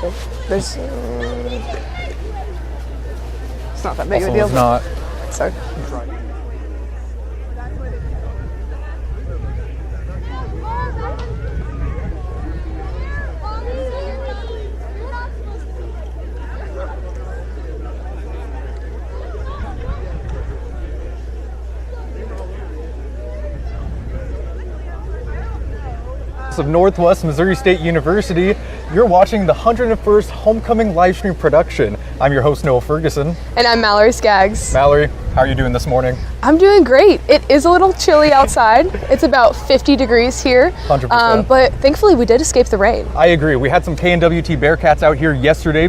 big. There's it's not that big of a deal. It's not. So. Of Northwest Missouri State University, you're watching the 101st Homecoming livestream production. I'm your host, Noah Ferguson. And I'm Mallory Skaggs. Mallory, how are you doing this morning? I'm doing great. It is a little chilly outside. It's about 50 degrees here. 100%. But thankfully we did escape the rain. I agree. We had some KNWT Bearcats out here yesterday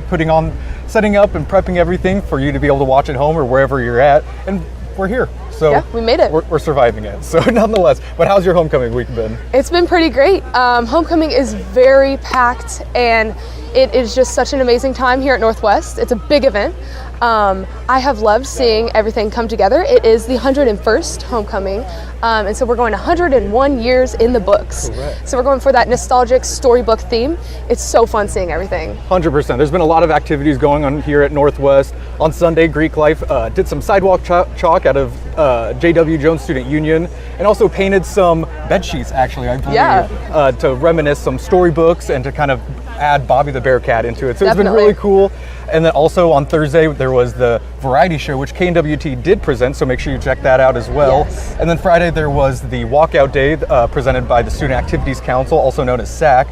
setting up and prepping everything for you to be able to watch at home or wherever you're at. And we're here. So yeah, we made it. We're surviving it. So nonetheless, but how's your homecoming week been? It's been pretty great. Homecoming is very packed and it is just such an amazing time here at Northwest. It's a big event. I have loved seeing everything come together. It is the 101st homecoming, and so we're going 101 years in the books. Correct. So we're going for that nostalgic storybook theme. It's so fun seeing everything. 100%. There's been a lot of activities going on here at Northwest. On Sunday, Greek Life did some sidewalk chalk out of J.W. Jones Student Union, and also painted some bed sheets, actually, I believe, to reminisce some storybooks and to kind of add Bobby the Bearcat into it. So It's been really cool. And then also on Thursday, there was the variety show, which KNWT did present, so make sure you check that out as well. Yes. And then Friday, there was the Walkout Day presented by the Student Activities Council, also known as SAC.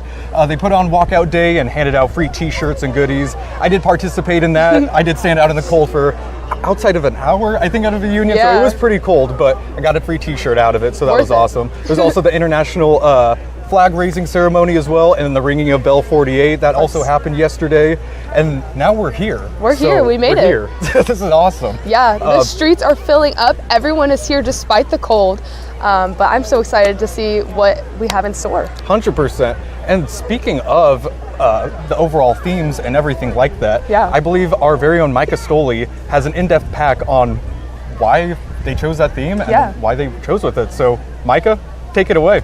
They put on Walkout Day and handed out free t-shirts and goodies. I did participate in that. I did stand out in the cold for outside of an hour, I think, out of the union, so it was pretty cold, but I got a free t-shirt out of it, so that was awesome. There's also the International flag raising ceremony as well, and the ringing of Bell 48 that also happened yesterday, and now we're here. We made it. Here. This is awesome. Yeah, the streets are filling up. Everyone is here despite the cold, but I'm so excited to see what we have in store. 100%. And speaking of the overall themes and everything like that, I believe our very own Micah Stoley has an in-depth pack on why they chose that theme and why they chose with it. So Micah, take it away.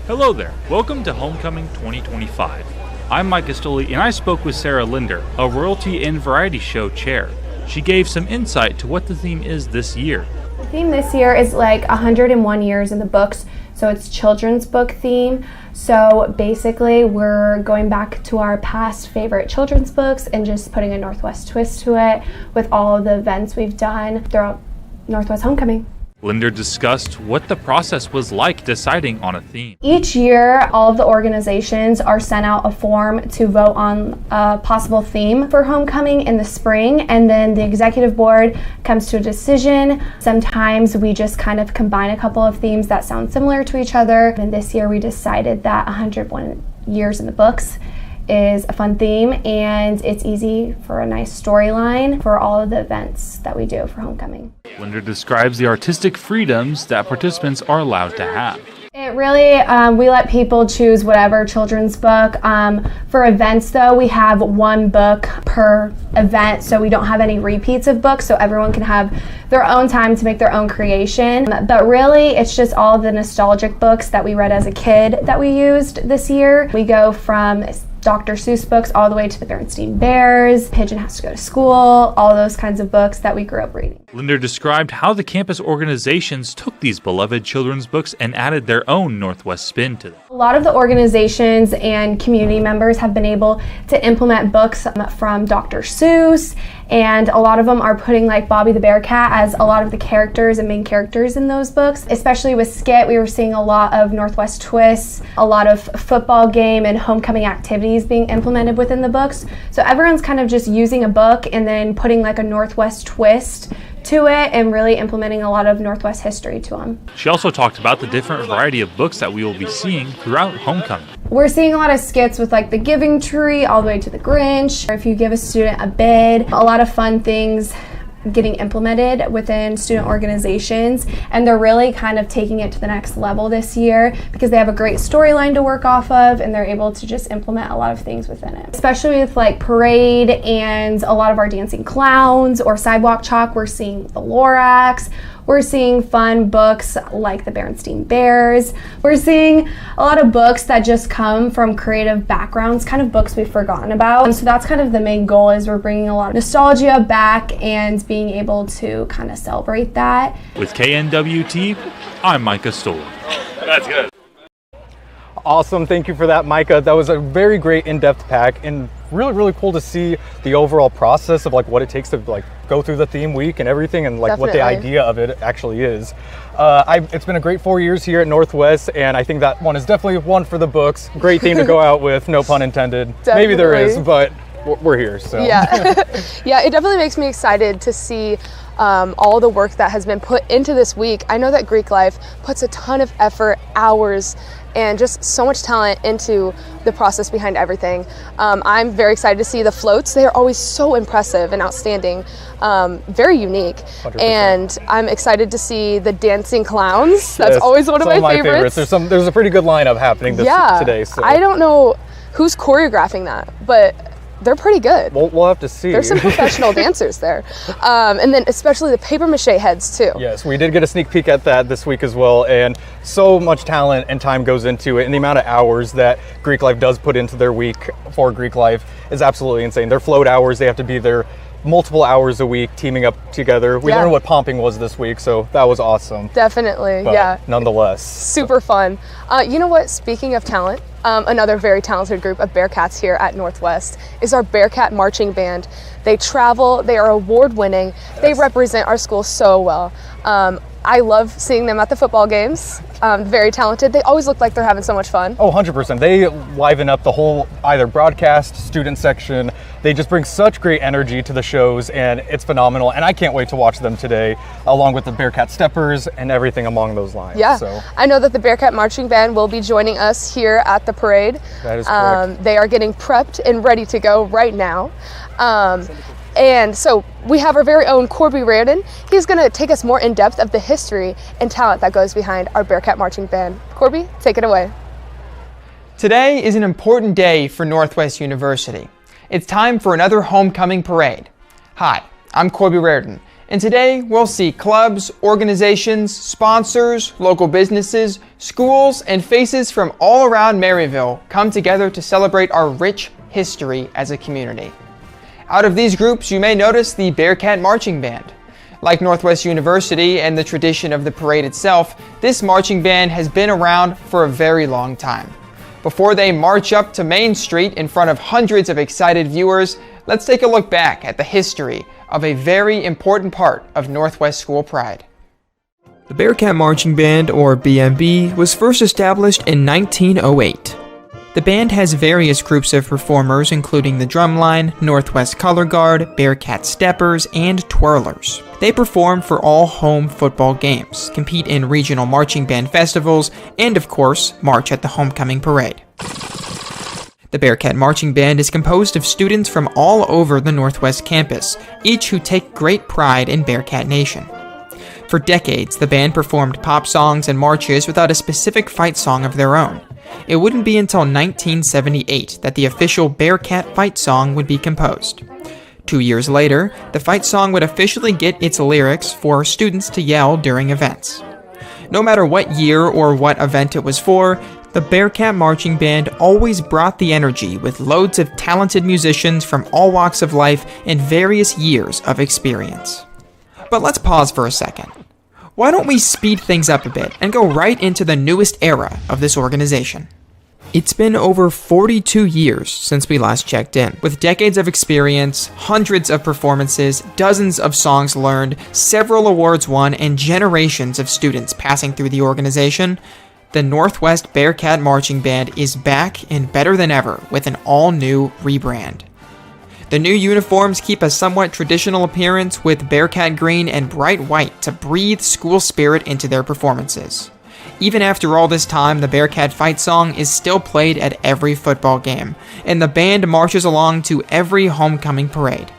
Hello there. Welcome to Homecoming 2025. I'm Mike Castoli, and I spoke with Sarah Linder, a royalty and variety show chair. She gave some insight to what the theme is this year. The theme this year is like 101 years in the books, so it's children's book theme. So basically we're going back to our past favorite children's books and just putting a Northwest twist to it with all of the events we've done throughout Northwest Homecoming. Linder discussed what the process was like deciding on a theme. Each year, all of the organizations are sent out a form to vote on a possible theme for homecoming in the spring, and then the executive board comes to a decision. Sometimes we just kind of combine a couple of themes that sound similar to each other, and this year we decided that 101 years in the books is a fun theme, and it's easy for a nice storyline for all of the events that we do for homecoming. Linder describes the artistic freedoms that participants are allowed to have. It really, we let people choose whatever children's book. For events though, we have one book per event, so we don't have any repeats of books, so everyone can have their own time to make their own creation. But really, it's just all of the nostalgic books that we read as a kid that we used this year. We go from Dr. Seuss books all the way to the Bernstein Bears, Pigeon Has to Go to School, all those kinds of books that we grew up reading. Linder described how the campus organizations took these beloved children's books and added their own Northwest spin to them. A lot of the organizations and community members have been able to implement books from Dr. Seuss, and a lot of them are putting like Bobby the Bearcat as a lot of the characters and main characters in those books. Especially with Skit, we were seeing a lot of Northwest twists, a lot of football game and homecoming activities being implemented within the books. So everyone's kind of just using a book and then putting like a Northwest twist to it and really implementing a lot of Northwest history to them. She also talked about the different variety of books that we will be seeing throughout homecoming. We're seeing a lot of skits with like the Giving Tree all the way to the Grinch, or if you give a student a bid, a lot of fun things getting implemented within student organizations, and they're really kind of taking it to the next level this year because they have a great storyline to work off of and they're able to just implement a lot of things within it. Especially with like parade and a lot of our dancing clowns or sidewalk chalk, we're seeing the Lorax. We're seeing fun books like the Berenstain Bears. We're seeing a lot of books that just come from creative backgrounds, kind of books we've forgotten about. And so that's kind of the main goal, is we're bringing a lot of nostalgia back and being able to kind of celebrate that. With KNWT, I'm Micah Stoller. That's good. Awesome, thank you for that, Micah. That was a very great in-depth pack, and really cool to see the overall process of like what it takes to like go through the theme week and everything, and like what the idea of it actually is. It's been a great 4 years here at Northwest, and I think that one is definitely one for the books. Great theme to go out with, no pun intended. Definitely. Maybe there is, but we're here, so. Yeah, yeah, it definitely makes me excited to see all the work that has been put into this week. I know that Greek Life puts a ton of effort, hours, and just so much talent into the process behind everything. I'm very excited to see the floats. They are always so impressive and outstanding, very unique. 100%. And I'm excited to see the dancing clowns. That's always one of my favorites. There's a pretty good lineup happening today. So. I don't know who's choreographing that, but they're pretty good. We'll have to see. There's some professional dancers there. And then especially the paper mache heads too. Yes, we did get a sneak peek at that this week as well, and so much talent and time goes into it, and the amount of hours that Greek Life does put into their week for Greek Life is absolutely insane. Their float hours, they have to be there multiple hours a week teaming up together. We learned what pomping was this week, so that was awesome. Definitely, but nonetheless. Super fun. You know what, speaking of talent, another very talented group of Bearcats here at Northwest is our Bearcat Marching Band. They travel, they are award-winning, they represent our school so well. I love seeing them at the football games. Very talented. They always look like they're having so much fun. Oh, 100%. They liven up the whole either broadcast, student section. They just bring such great energy to the shows, and it's phenomenal. And I can't wait to watch them today, along with the Bearcat Steppers and everything along those lines. Yeah, so. I know that the Bearcat Marching Band will be joining us here at the parade. That is correct. They are getting prepped and ready to go right now. And so we have our very own Corby Reardon. He's going to take us more in depth of the history and talent that goes behind our Bearcat Marching Band. Corby, take it away. Today is an important day for Northwest University. It's time for another homecoming parade. Hi, I'm Corby Reardon, and today we'll see clubs, organizations, sponsors, local businesses, schools, and faces from all around Maryville come together to celebrate our rich history as a community. Out of these groups, you may notice the Bearcat Marching Band. Like Northwest University and the tradition of the parade itself, this marching band has been around for a very long time. Before they march up to Main Street in front of hundreds of excited viewers, let's take a look back at the history of a very important part of Northwest school pride. The Bearcat Marching Band, or BMB, was first established in 1908. The band has various groups of performers, including the Drumline, Northwest Color Guard, Bearcat Steppers, and Twirlers. They perform for all home football games, compete in regional marching band festivals, and of course, march at the homecoming parade. The Bearcat Marching Band is composed of students from all over the Northwest campus, each who take great pride in Bearcat Nation. For decades, the band performed pop songs and marches without a specific fight song of their own. It wouldn't be until 1978 that the official Bearcat fight song would be composed. 2 years later, the fight song would officially get its lyrics for students to yell during events. No matter what year or what event it was for, the Bearcat Marching Band always brought the energy with loads of talented musicians from all walks of life and various years of experience. But let's pause for a second. Why don't we speed things up a bit and go right into the newest era of this organization? It's been over 42 years since we last checked in. With decades of experience, hundreds of performances, dozens of songs learned, several awards won, and generations of students passing through the organization, the Northwest Bearcat Marching Band is back and better than ever with an all-new rebrand. The new uniforms keep a somewhat traditional appearance with Bearcat green and bright white to breathe school spirit into their performances. Even after all this time, the Bearcat fight song is still played at every football game, and the band marches along to every homecoming parade.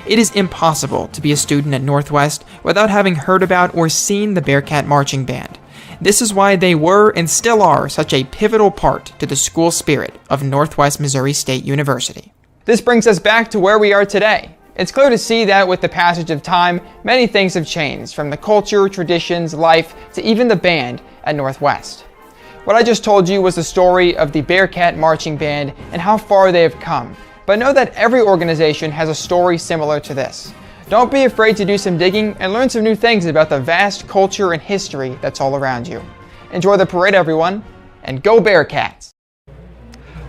It is impossible to be a student at Northwest without having heard about or seen the Bearcat Marching Band. This is why they were and still are such a pivotal part to the school spirit of Northwest Missouri State University. This brings us back to where we are today, It's clear to see that with the passage of time, many things have changed, from the culture, traditions, life, to even the band at Northwest. What I just told you was the story of the Bearcat Marching Band and how far they have come. But know that every organization has a story similar to this. Don't be afraid to do some digging and learn some new things about the vast culture and history that's all around you. Enjoy the parade, everyone, and go Bearcats!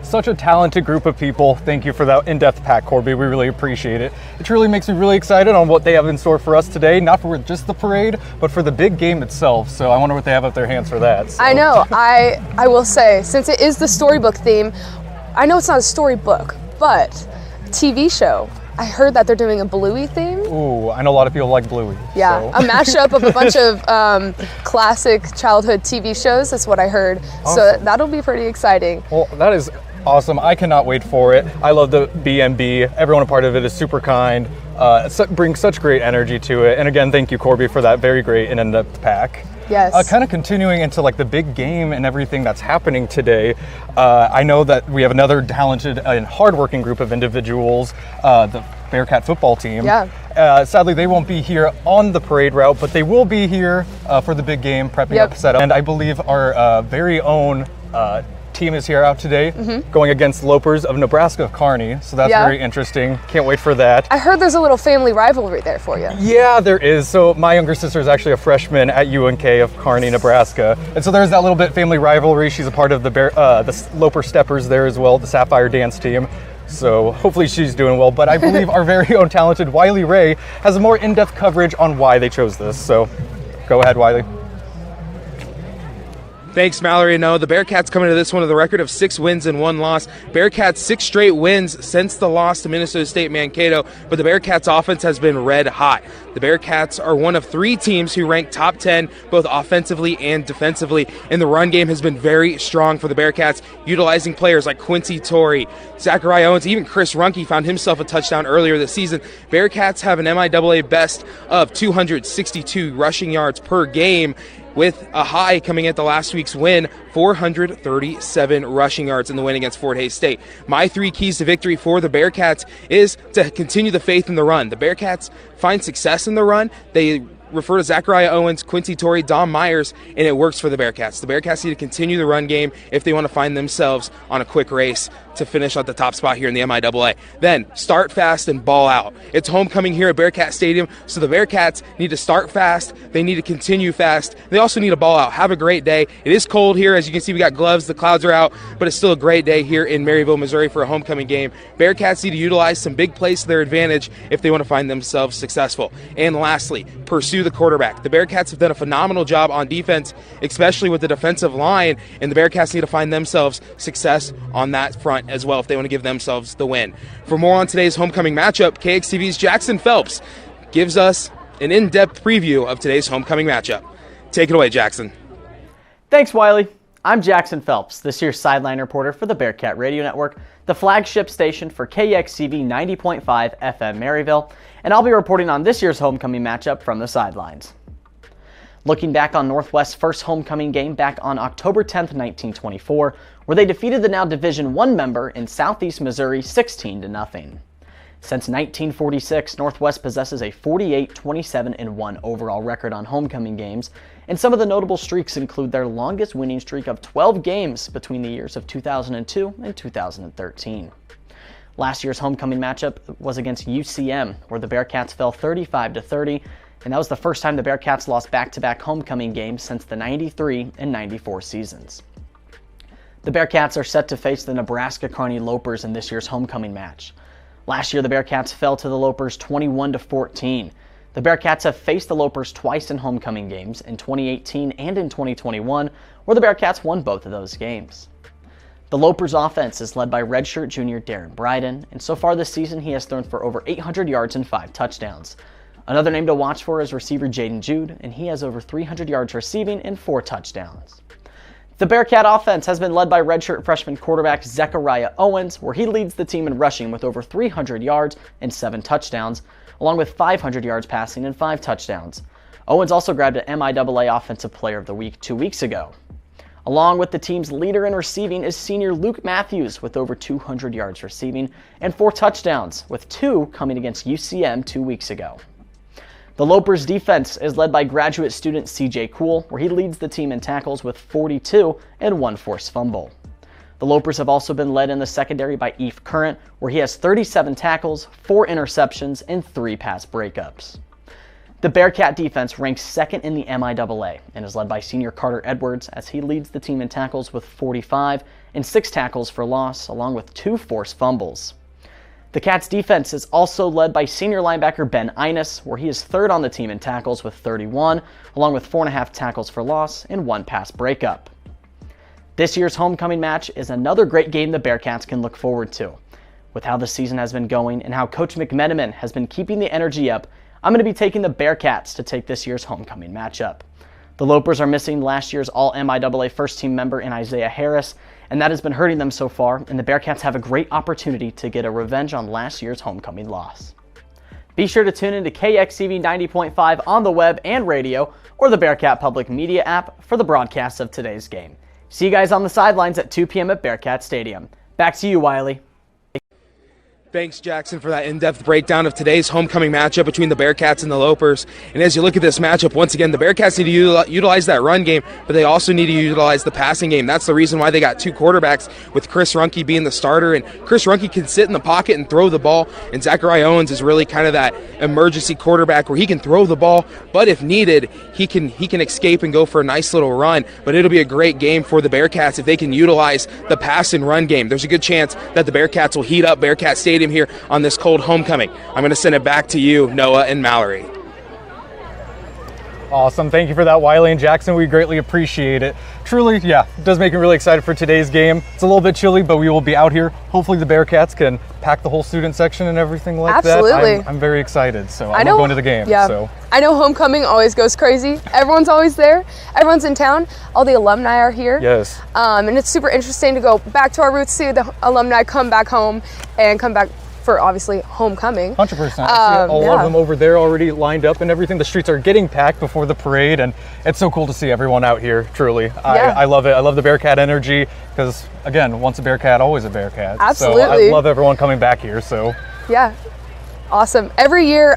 Such a talented group of people. Thank you for that in-depth pack, Corby. We really appreciate it. It truly makes me really excited on what they have in store for us today, not for just the parade, but for the big game itself. So I wonder what they have up their hands for that. So. I know. I will say, since it is the storybook theme, I know it's not a storybook, but TV show. I heard that they're doing a Bluey theme. Ooh, I know a lot of people like Bluey. Yeah, so. A mashup of a bunch of classic childhood TV shows. That's what I heard. Awesome. So that'll be pretty exciting. Well, that is awesome. I cannot wait for it. I love the BMB. Everyone a part of it is super kind. Brings such great energy to it. And again, thank you, Corby, for that very great and in-depth pack. Yes. Kind of continuing into like the big game and everything that's happening today. I know that we have another talented and hardworking group of individuals, the Bearcat football team. Yeah. Sadly, they won't be here on the parade route, but they will be here for the big game, prepping up setup. And I believe our very own team is here out today, going against Lopers of Nebraska Kearney. So that's very interesting. Can't wait for that. I heard there's a little family rivalry there for you. Yeah, there is. So my younger sister is actually a freshman at UNK of Kearney, Nebraska. And so there's that little bit family rivalry. She's a part of the Loper Steppers there as well, the Sapphire dance team. So hopefully she's doing well. But I believe our very own talented Wiley Ray has a more in-depth coverage on why they chose this. So go ahead, Wiley. Thanks, Mallory. No, the Bearcats coming to this one with a record of 6 wins and 1 loss. Bearcats 6 straight wins since the loss to Minnesota State Mankato, but the Bearcats offense has been red hot. The Bearcats are one of 3 teams who rank top 10 both offensively and defensively, and the run game has been very strong for the Bearcats, utilizing players like Quincy Torrey, Zachariah Owens, even Chris Runke found himself a touchdown earlier this season. Bearcats have an MIAA best of 262 rushing yards per game, with a high coming at the last week's win, 437 rushing yards in the win against Fort Hays State. My 3 keys to victory for the Bearcats is to continue the faith in the run. The Bearcats find success in the run. They refer to Zachariah Owens, Quincy Torrey, Dom Myers, and it works for the Bearcats. The Bearcats need to continue the run game if they want to find themselves on a quick race to finish at the top spot here in the MIAA. Then start fast and ball out. It's homecoming here at Bearcat Stadium, so the Bearcats need to start fast. They need to continue fast. They also need to ball out. Have a great day. It is cold here. As you can see, we got gloves. The clouds are out, but it's still a great day here in Maryville, Missouri for a homecoming game. Bearcats need to utilize some big plays to their advantage if they want to find themselves successful. And lastly, pursue the quarterback. The Bearcats have done a phenomenal job on defense, especially with the defensive line, and the Bearcats need to find themselves success on that front as well if they want to give themselves the win. For more on today's homecoming matchup, KXTV's Jackson Phelps gives us an in-depth preview of today's homecoming matchup. Take it away, Jackson. Thanks, Wiley. I'm Jackson Phelps, this year's sideline reporter for the Bearcat Radio Network, the flagship station for KXTV 90.5 FM Maryville, and I'll be reporting on this year's homecoming matchup from the sidelines. Looking back on Northwest's first homecoming game back on October 10th, 1924, where they defeated the now Division I member in Southeast Missouri 16-0. Since 1946, Northwest possesses a 48-27-1 overall record on homecoming games, and some of the notable streaks include their longest winning streak of 12 games between the years of 2002 and 2013. Last year's homecoming matchup was against UCM, where the Bearcats fell 35-30, and that was the first time the Bearcats lost back-to-back homecoming games since the 93 and 94 seasons. The Bearcats are set to face the Nebraska Kearney Lopers in this year's homecoming match. Last year, the Bearcats fell to the Lopers 21-14. The Bearcats have faced the Lopers twice in homecoming games, in 2018 and in 2021, where the Bearcats won both of those games. The Lopers offense is led by redshirt junior Darren Bryden, and so far this season he has thrown for over 800 yards and 5 touchdowns. Another name to watch for is receiver Jaden Jude, and he has over 300 yards receiving and 4 touchdowns. The Bearcat offense has been led by redshirt freshman quarterback Zachariah Owens, where he leads the team in rushing with over 300 yards and 7 touchdowns, along with 500 yards passing and 5 touchdowns. Owens also grabbed an MIAA Offensive Player of the Week 2 weeks ago. Along with the team's leader in receiving is senior Luke Matthews with over 200 yards receiving and 4 touchdowns, with 2 coming against UCM 2 weeks ago. The Lopers defense is led by graduate student CJ Cool, where he leads the team in tackles with 42 and 1 forced fumble. The Lopers have also been led in the secondary by Eve Current, where he has 37 tackles, 4 interceptions, and 3 pass breakups. The Bearcat defense ranks second in the MIAA and is led by senior Carter Edwards as he leads the team in tackles with 45 and 6 tackles for loss, along with 2 forced fumbles. The Cats defense is also led by senior linebacker Ben Inus, where he is third on the team in tackles with 31, along with 4.5 tackles for loss and 1 pass breakup. This year's homecoming match is another great game the Bearcats can look forward to. With how the season has been going and how Coach McMenamin has been keeping the energy up, I'm going to be taking the Bearcats to take this year's homecoming matchup. The Lopers are missing last year's All-MIAA first-team member in Isaiah Harris, and that has been hurting them so far, and the Bearcats have a great opportunity to get a revenge on last year's homecoming loss. Be sure to tune in to KXCV 90.5 on the web and radio, or the Bearcat Public Media app for the broadcast of today's game. See you guys on the sidelines at 2 p.m. at Bearcat Stadium. Back to you, Wiley. Thanks, Jackson, for that in-depth breakdown of today's homecoming matchup between the Bearcats and the Lopers. And as you look at this matchup, once again, the Bearcats need to utilize that run game, but they also need to utilize the passing game. That's the reason why they got 2 quarterbacks, with Chris Runke being the starter. And Chris Runke can sit in the pocket and throw the ball, and Zachariah Owens is really kind of that emergency quarterback where he can throw the ball, but if needed, he can escape and go for a nice little run. But it'll be a great game for the Bearcats if they can utilize the pass and run game. There's a good chance that the Bearcats will heat up Bearcat Stadium here on this cold homecoming. I'm going to send it back to you, Noah and Mallory. Awesome. Thank you for that, Wiley and Jackson. We greatly appreciate it. Truly, yeah, it does make me really excited for today's game. It's a little bit chilly, but we will be out here. Hopefully the Bearcats can pack the whole student section and everything like Absolutely. that. I'm very excited, so I'm going to the game. Yeah. So. I know homecoming always goes crazy. Everyone's always there. Everyone's in town. All the alumni are here. Yes. And it's super interesting to go back to our roots, see the alumni come back home and come back for obviously homecoming. 100%. I see a lot of them over there already lined up and everything. The streets are getting packed before the parade, and it's so cool to see everyone out here, truly. I love it. I love the Bearcat energy because, again, once a Bearcat, always a Bearcat. Absolutely. So I love everyone coming back here. So. Yeah, awesome. Every year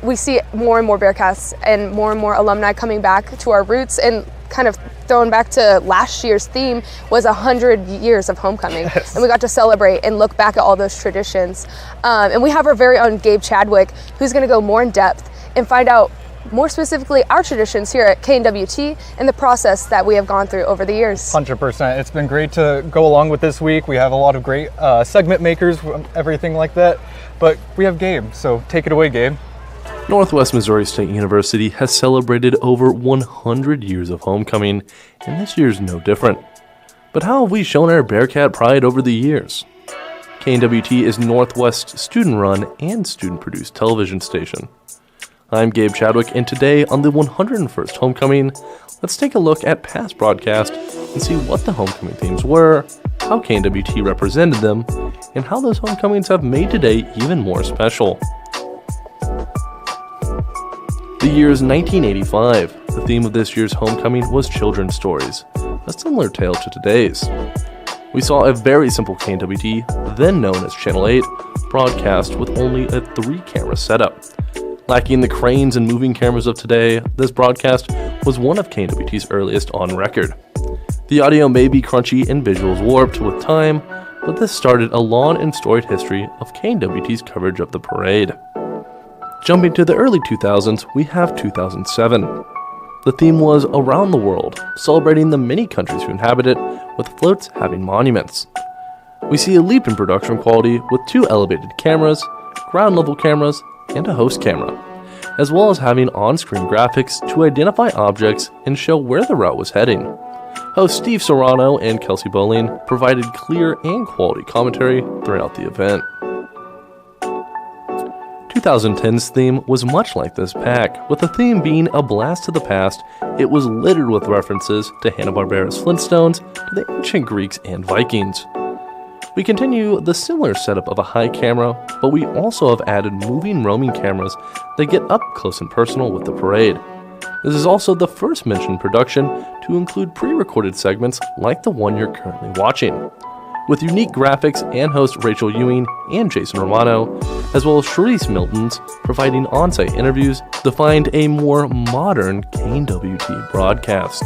we see more and more Bearcats and more alumni coming back to our roots, and kind of throwing back to last year's theme was 100 years of homecoming. Yes. And we got to celebrate and look back at all those traditions. And we have our very own Gabe Chadwick, who's going to go more in depth and find out more specifically our traditions here at KNWT and the process that we have gone through over the years. 100%. It's been great to go along with this week. We have a lot of great segment makers, everything like that. But we have Gabe, so take it away, Gabe. Northwest Missouri State University has celebrated over 100 years of homecoming, and this year's no different. But how have we shown our Bearcat pride over the years? KNWT is Northwest's student-run and student-produced television station. I'm Gabe Chadwick, and today on the 101st Homecoming, let's take a look at past broadcasts and see what the homecoming themes were, how KNWT represented them, and how those homecomings have made today even more special. The year is 1985. The theme of this year's homecoming was children's stories, a similar tale to today's. We saw a very simple KNWT, then known as Channel 8, broadcast with only a 3-camera setup. Lacking the cranes and moving cameras of today, this broadcast was one of KNWT's earliest on record. The audio may be crunchy and visuals warped with time, but this started a long and storied history of KNWT's coverage of the parade. Jumping to the early 2000s, we have 2007. The theme was Around the World, celebrating the many countries who inhabit it, with floats having monuments. We see a leap in production quality with 2 elevated cameras, ground-level cameras, and a host camera, as well as having on-screen graphics to identify objects and show where the route was heading. Hosts Steve Serrano and Kelsey Bowling provided clear and quality commentary throughout the event. 2010's theme was much like this pack, with the theme being a blast to the past. It was littered with references to Hanna-Barbera's Flintstones, to the ancient Greeks and Vikings. We continue the similar setup of a high camera, but we also have added moving roaming cameras that get up close and personal with the parade. This is also the first mentioned production to include pre-recorded segments like the one you're currently watching, with unique graphics and hosts Rachel Ewing and Jason Romano, as well as Charisse Milton's providing on-site interviews to find a more modern KNWT broadcast.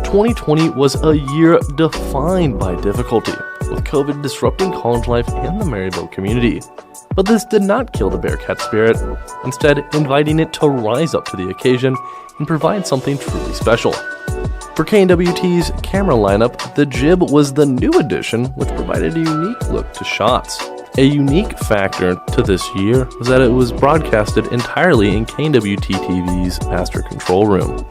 2020 was a year defined by difficulty, with COVID disrupting college life and the Maryville community. But this did not kill the Bearcat spirit, instead inviting it to rise up to the occasion and provide something truly special. For KNWT's camera lineup, the jib was the new addition, which provided a unique look to shots. A unique factor to this year was that it was broadcasted entirely in KNWTtv's master control room.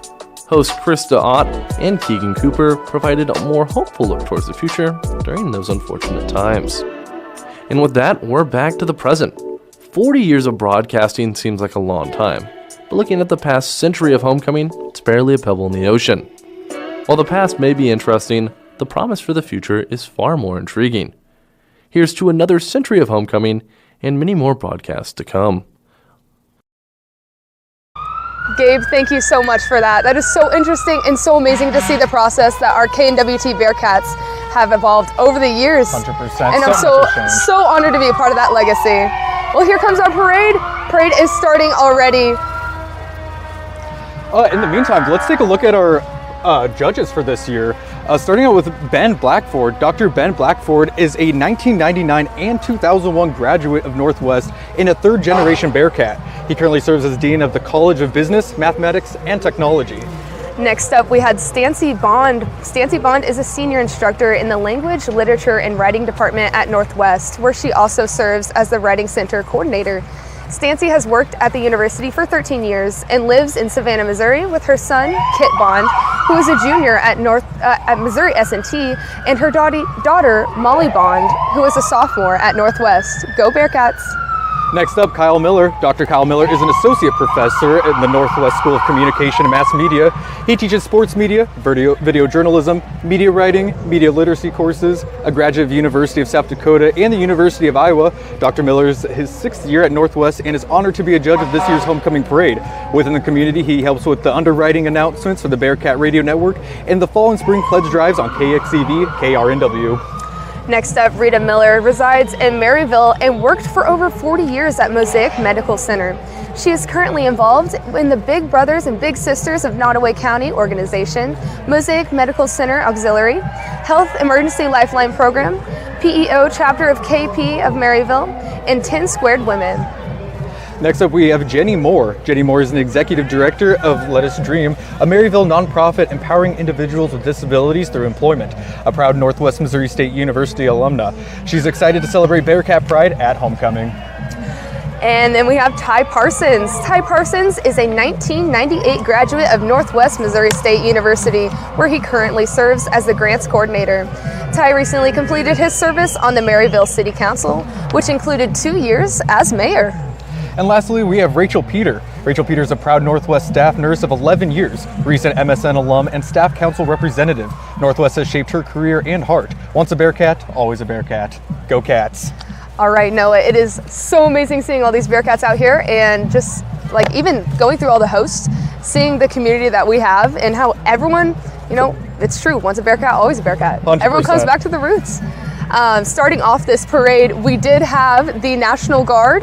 Hosts Krista Ott and Keegan Cooper provided a more hopeful look towards the future during those unfortunate times. And with that, we're back to the present. 40 years of broadcasting seems like a long time, but looking at the past century of homecoming, it's barely a pebble in the ocean. While the past may be interesting, the promise for the future is far more intriguing. Here's to another century of homecoming and many more broadcasts to come. Gabe, thank you so much for that. That is so interesting and so amazing to see the process that our KNWT Bearcats have evolved over the years. 100%. And I'm so honored to be a part of that legacy. Well, here comes our parade. Parade is starting already. In the meantime, let's take a look at our judges for this year. Starting out with Ben Blackford. Dr. Ben Blackford is a 1999 and 2001 graduate of Northwest and a third-generation Bearcat. He currently serves as Dean of the College of Business, Mathematics, and Technology. Next up, we had Stancy Bond. Stancy Bond is a senior instructor in the Language, Literature, and Writing Department at Northwest, where she also serves as the Writing Center Coordinator. Stancy has worked at the university for 13 years and lives in Savannah, Missouri with her son, Kit Bond, who is a junior at Missouri S&T, and her daughter, Molly Bond, who is a sophomore at Northwest. Go Bearcats! Next up, Kyle Miller. Dr. Kyle Miller is an associate professor in the Northwest School of Communication and Mass Media. He teaches sports media, video journalism, media writing, media literacy courses, a graduate of the University of South Dakota and the University of Iowa. Dr. Miller is his 6th year at Northwest and is honored to be a judge of this year's homecoming parade. Within the community, he helps with the underwriting announcements for the Bearcat Radio Network and the fall and spring pledge drives on KXEV, KRNW. Next up, Rita Miller resides in Maryville and worked for over 40 years at Mosaic Medical Center. She is currently involved in the Big Brothers and Big Sisters of Nottoway County organization, Mosaic Medical Center Auxiliary, Health Emergency Lifeline Program, PEO chapter of KP of Maryville, and 10 Squared Women. Next up, we have Jenny Moore. Jenny Moore is an executive director of Let Us Dream, a Maryville nonprofit empowering individuals with disabilities through employment, a proud Northwest Missouri State University alumna. She's excited to celebrate Bearcat Pride at homecoming. And then we have Ty Parsons. Ty Parsons is a 1998 graduate of Northwest Missouri State University, where he currently serves as the grants coordinator. Ty recently completed his service on the Maryville City Council, which included 2 years as mayor. And lastly, we have Rachel Peter. Rachel Peter is a proud Northwest staff nurse of 11 years, recent MSN alum and staff council representative. Northwest has shaped her career and heart. Once a Bearcat, always a Bearcat. Go Cats. All right, Noah, it is so amazing seeing all these Bearcats out here and just like even going through all the hosts, seeing the community that we have and how everyone, it's true, once a Bearcat, always a Bearcat. 100%. Everyone comes back to the roots. Starting off this parade, we did have the National Guard.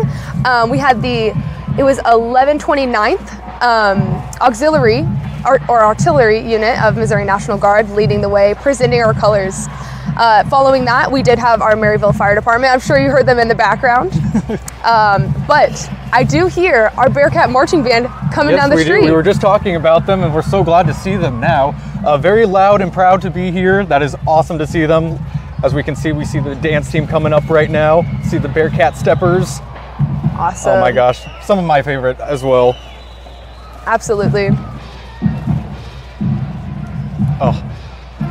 We had it was 1129th Auxiliary or Artillery Unit of Missouri National Guard leading the way, presenting our colors. Following that, we did have our Maryville Fire Department. I'm sure you heard them in the background. But I do hear our Bearcat marching band coming down the street. We were just talking about them and we're so glad to see them now. Very loud and proud to be here. That is awesome to see them. As we can see, we see the dance team coming up right now. See the Bearcat Steppers. Awesome. Oh my gosh, some of my favorite as well. Absolutely. Oh.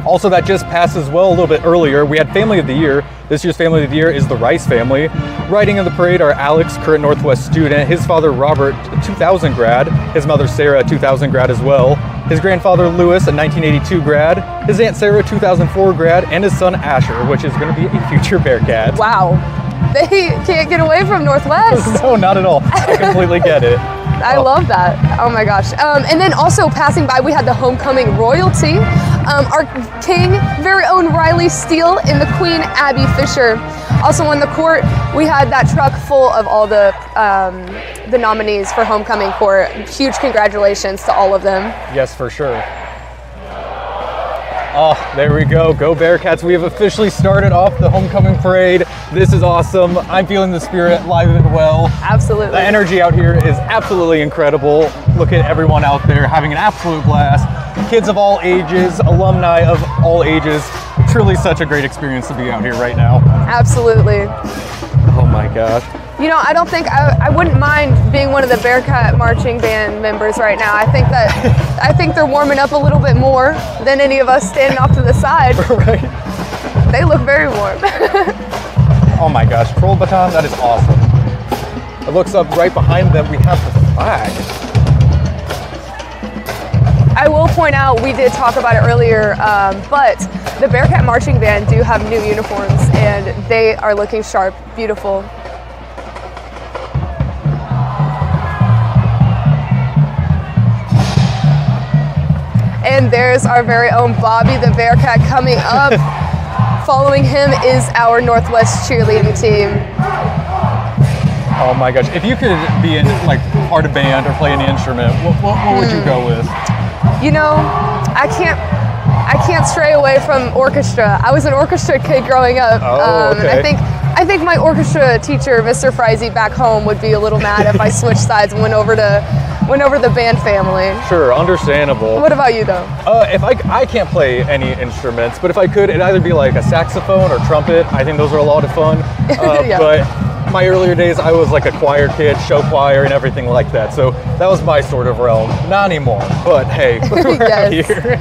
Also, that just passed as well a little bit earlier. We had Family of the Year. This year's Family of the Year is the Rice family. Riding in the parade are Alex, current Northwest student, his father Robert, a 2000 grad, his mother Sarah, a 2000 grad as well, his grandfather Lewis, a 1982 grad, his aunt Sarah, a 2004 grad, and his son Asher, which is going to be a future Bearcat. Wow. They can't get away from Northwest. No, not at all. I completely get it. I love that. Oh my gosh. And then also passing by, we had the homecoming royalty. Our king, very own Riley Steele, and the Queen Abby Fisher. Also on the court, we had that truck full of all the nominees for homecoming court. Huge congratulations to all of them. Yes, for sure. Oh, there we go. Go Bearcats. We have officially started off the homecoming parade. This is awesome. I'm feeling the spirit live and well. Absolutely. The energy out here is absolutely incredible. Look at everyone out there having an absolute blast. Kids of all ages, alumni of all ages. Truly such a great experience to be out here right now. Absolutely. Oh my gosh. You know, I don't think I wouldn't mind being one of the Bearcat marching band members right now. I think they're warming up a little bit more than any of us standing off to the side. Right. They look very warm. Oh my gosh, Troll Baton, that is awesome. It looks up right behind them, we have the flag. I will point out, we did talk about it earlier, but the Bearcat marching band do have new uniforms and they are looking sharp, beautiful. And there's our very own Bobby the Bearcat coming up. Following him is our Northwest cheerleading team. Oh my gosh, if you could be in like part of band or play any instrument, what would you go with? You know, I can't stray away from orchestra. I was an orchestra kid growing up. Okay. And I think my orchestra teacher, Mr. Friese, back home would be a little mad if I switched sides and went over the band family. Sure, understandable. What about you though? If I can't play any instruments, but if I could, it'd either be like a saxophone or trumpet. I think those are a lot of fun. Yeah. But my earlier days, I was like a choir kid, show choir and everything like that. So that was my sort of realm. Not anymore, but hey, we're out here.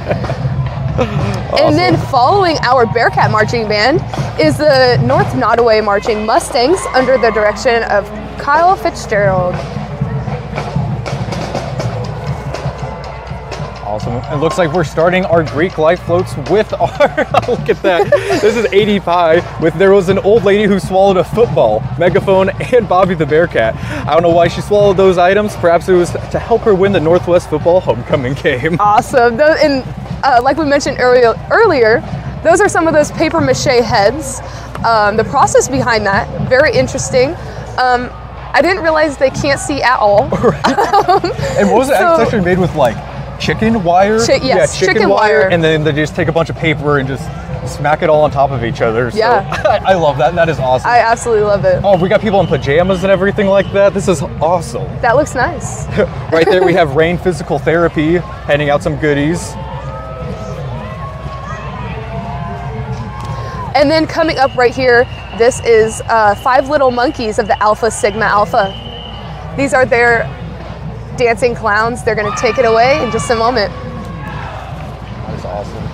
And then following our Bearcat marching band is the North Nottoway Marching Mustangs under the direction of Kyle Fitzgerald. Awesome. It looks like we're starting our Greek life floats with our, look at that. This is 80 Pie there was an old lady who swallowed a football, megaphone, and Bobby the Bearcat. I don't know why she swallowed those items. Perhaps it was to help her win the Northwest football homecoming game. Awesome. And like we mentioned earlier, those are some of those paper mache heads. The process behind that, very interesting. I didn't realize they can't see at all. Right. And what was it? It's actually made with like chicken wire? Yes, chicken wire. And then they just take a bunch of paper and just smack it all on top of each other. So Yeah. I love that. That is awesome. I absolutely love it. Oh, we got people in pajamas and everything like that. This is awesome. That looks nice. Right there we have Rain Physical Therapy handing out some goodies. And then coming up right here, this is 5 little monkeys of the Alpha Sigma Alpha. These are their dancing clowns. They're going to take it away in just a moment. That is awesome.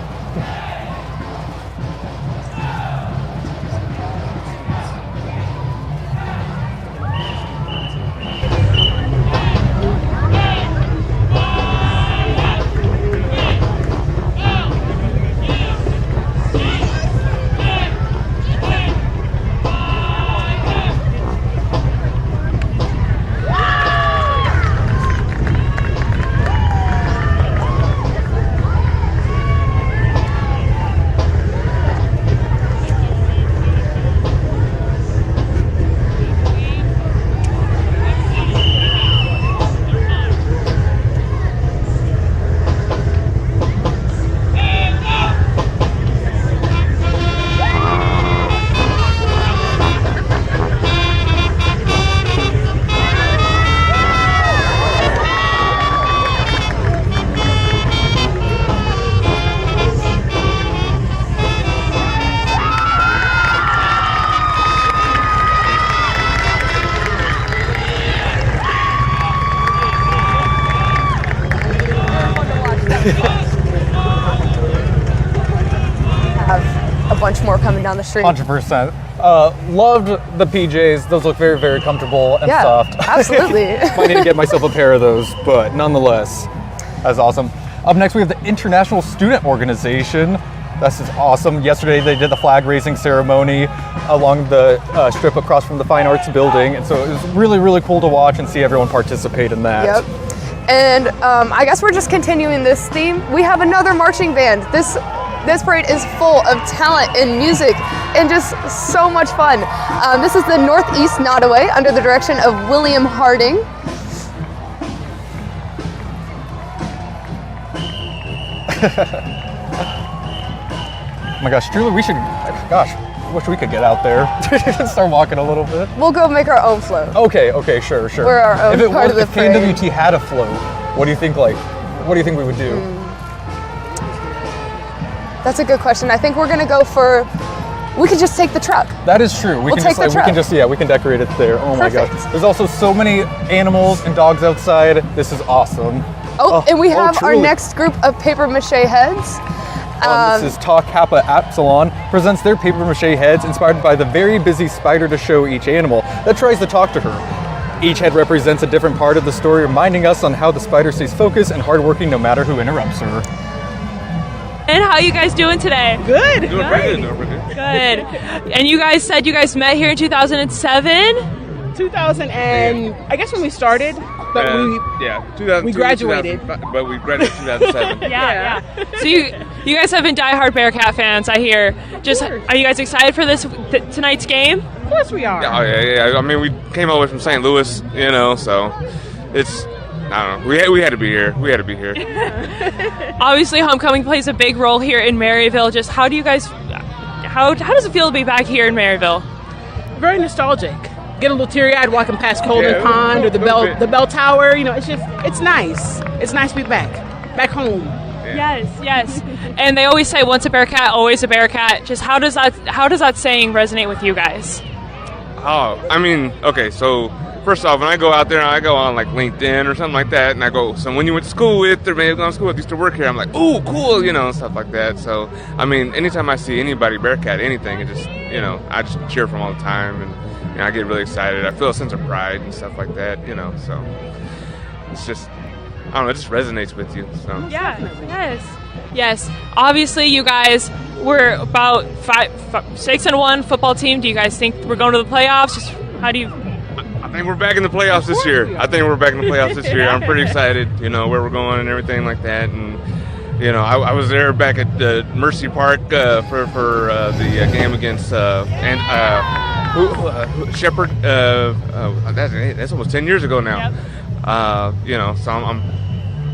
Have a bunch more coming down the street. 100%. Loved the PJs. Those look very, very comfortable and Yeah, soft. absolutely. Might need to get myself a pair of those, but nonetheless, that's awesome. Up next, we have the International Student Organization. This is awesome. Yesterday they did the flag raising ceremony along the strip across from the Fine Arts Building, and so it was really, really cool to watch and see everyone participate in that. Yep. And I guess we're just continuing this theme. We have another marching band. This parade is full of talent and music and just so much fun. This is the Northeast Nottoway under the direction of William Harding. Oh my gosh, Julie, wish we could get out there and start walking a little bit. We'll go make our own float. Okay, sure. We're our own part of the parade. If KNWT had a float, what do you think we would do? That's a good question. I think we're gonna go for, we could just take the truck. That is true. We can decorate it there. Oh my gosh. There's also so many animals and dogs outside. This is awesome. And we have our truly. next group of paper mache heads. This is Ta Kappa Epsilon presents their paper mache heads inspired by the very busy spider to show each animal that tries to talk to her. Each head represents a different part of the story, reminding us on how the spider stays focused and hardworking no matter who interrupts her. And how you guys doing today? Good. Doing pretty good. Good. And you guys said you guys met here in 2007? 2000 and I guess when we started, but we graduated. But we graduated in 2007. Yeah. So you guys have been diehard Bearcat fans, I hear. Are you guys excited for tonight's game? Of course we are. Yeah. I mean, we came all the way from St. Louis, so it's, I don't know. We had to be here. Obviously, homecoming plays a big role here in Maryville. Just how does it feel to be back here in Maryville? Very nostalgic. Get a little teary-eyed walking past Colden Pond or the bell tower. It's nice. It's nice to be back home. Yes. And they always say, once a Bearcat, always a Bearcat. Just how does that saying resonate with you guys? Oh, I mean, okay, so first off, when I go out there, I go on like LinkedIn or something like that, and I go, so when you went to school with, or maybe gone to school with, used to work here, I'm like, ooh, cool, and stuff like that. So, I mean, anytime I see anybody Bearcat, anything, it just, I just cheer for them all the time, and I get really excited. I feel a sense of pride and stuff like that, so it's just, I don't know, it just resonates with you. So. Yes. Obviously, you guys were about 6-1 football team. Do you guys think we're going to the playoffs? Just how do you? I think we're back in the playoffs this year. I'm pretty excited, where we're going and everything like that. And I was there back at Mercy Park for the game against Shepherd. That's almost 10 years ago now. Yep. So I'm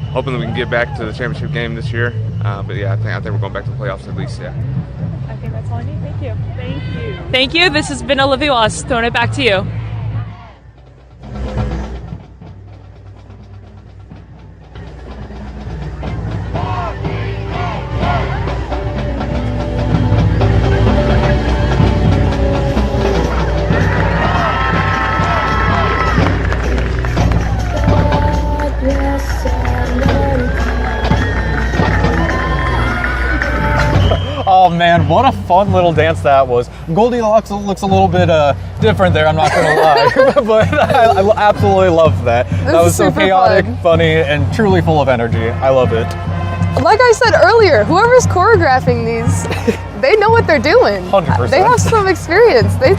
hoping that we can get back to the championship game this year. But yeah, I think we're going back to the playoffs at least. Yeah. I think that's all I need. Thank you. Thank you. This has been Olivia Wallace. Throwing it back to you. Oh man, what a fun little dance that was. Goldilocks looks a little bit different there, I'm not gonna lie. But I absolutely loved that. That was so chaotic, funny, and truly full of energy. I love it. Like I said earlier, whoever's choreographing these, they know what they're doing. 100%. They have some experience. They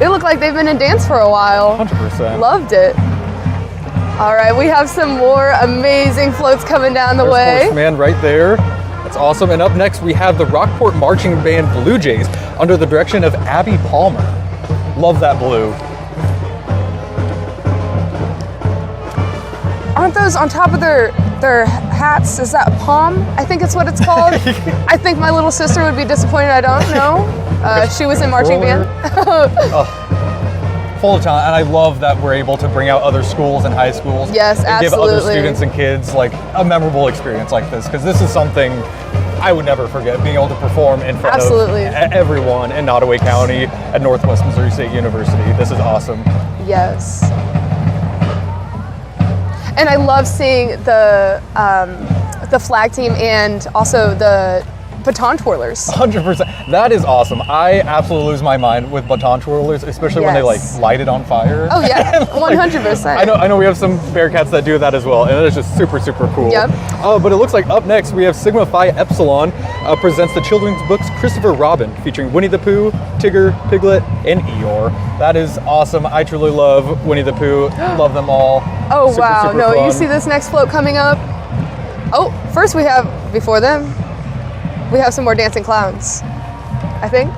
look like they've been in dance for a while. 100%. Loved it. All right, we have some more amazing floats coming down the way. Horseman right there. That's awesome. And up next, we have the Rockport Marching Band Blue Jays under the direction of Abby Palmer. Love that blue. Aren't those on top of their hats? Is that a palm? I think it's what it's called. I think my little sister would be disappointed. I don't know. She was in marching band. Full of talent, and I love that we're able to bring out other schools and high schools. Yes, and absolutely. give other students and kids like a memorable experience like this, because this is something I would never forget, being able to perform in front of everyone in Nottoway County at Northwest Missouri State University. This is awesome. Yes. And I love seeing the flag team and also the baton twirlers. 100%. That is awesome. I absolutely lose my mind with baton twirlers, especially when they like light it on fire. Oh yeah, 100%. I know we have some Bearcats that do that as well, and it is just super, super cool. Yep. But it looks like up next we have Sigma Phi Epsilon presents the children's books Christopher Robin, featuring Winnie the Pooh, Tigger, Piglet, and Eeyore. That is awesome. I truly love Winnie the Pooh. Love them all. Oh super, wow, super no, fun. you see this next float coming up? Oh, first we have, before them, we have some more dancing clowns, I think.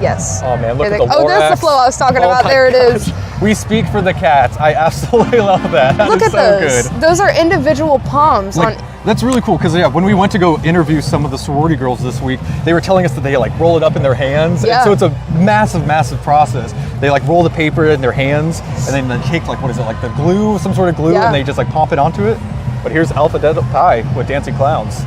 Yes. Oh man, look Here at the oh, there's the float I was talking about. my There it is. gosh. We speak for the cats. I absolutely love that. That Look is at so those. good. Those are individual palms Like, on. that's really cool because when we went to go interview some of the sorority girls this week, they were telling us that they like roll it up in their hands. Yeah. And so it's a massive, massive process. They like roll the paper in their hands and then they take like, what is it, like the glue, some sort of glue, Yeah. and they just like pump it onto it. But here's Alpha Delta Pi with Dancing Clowns.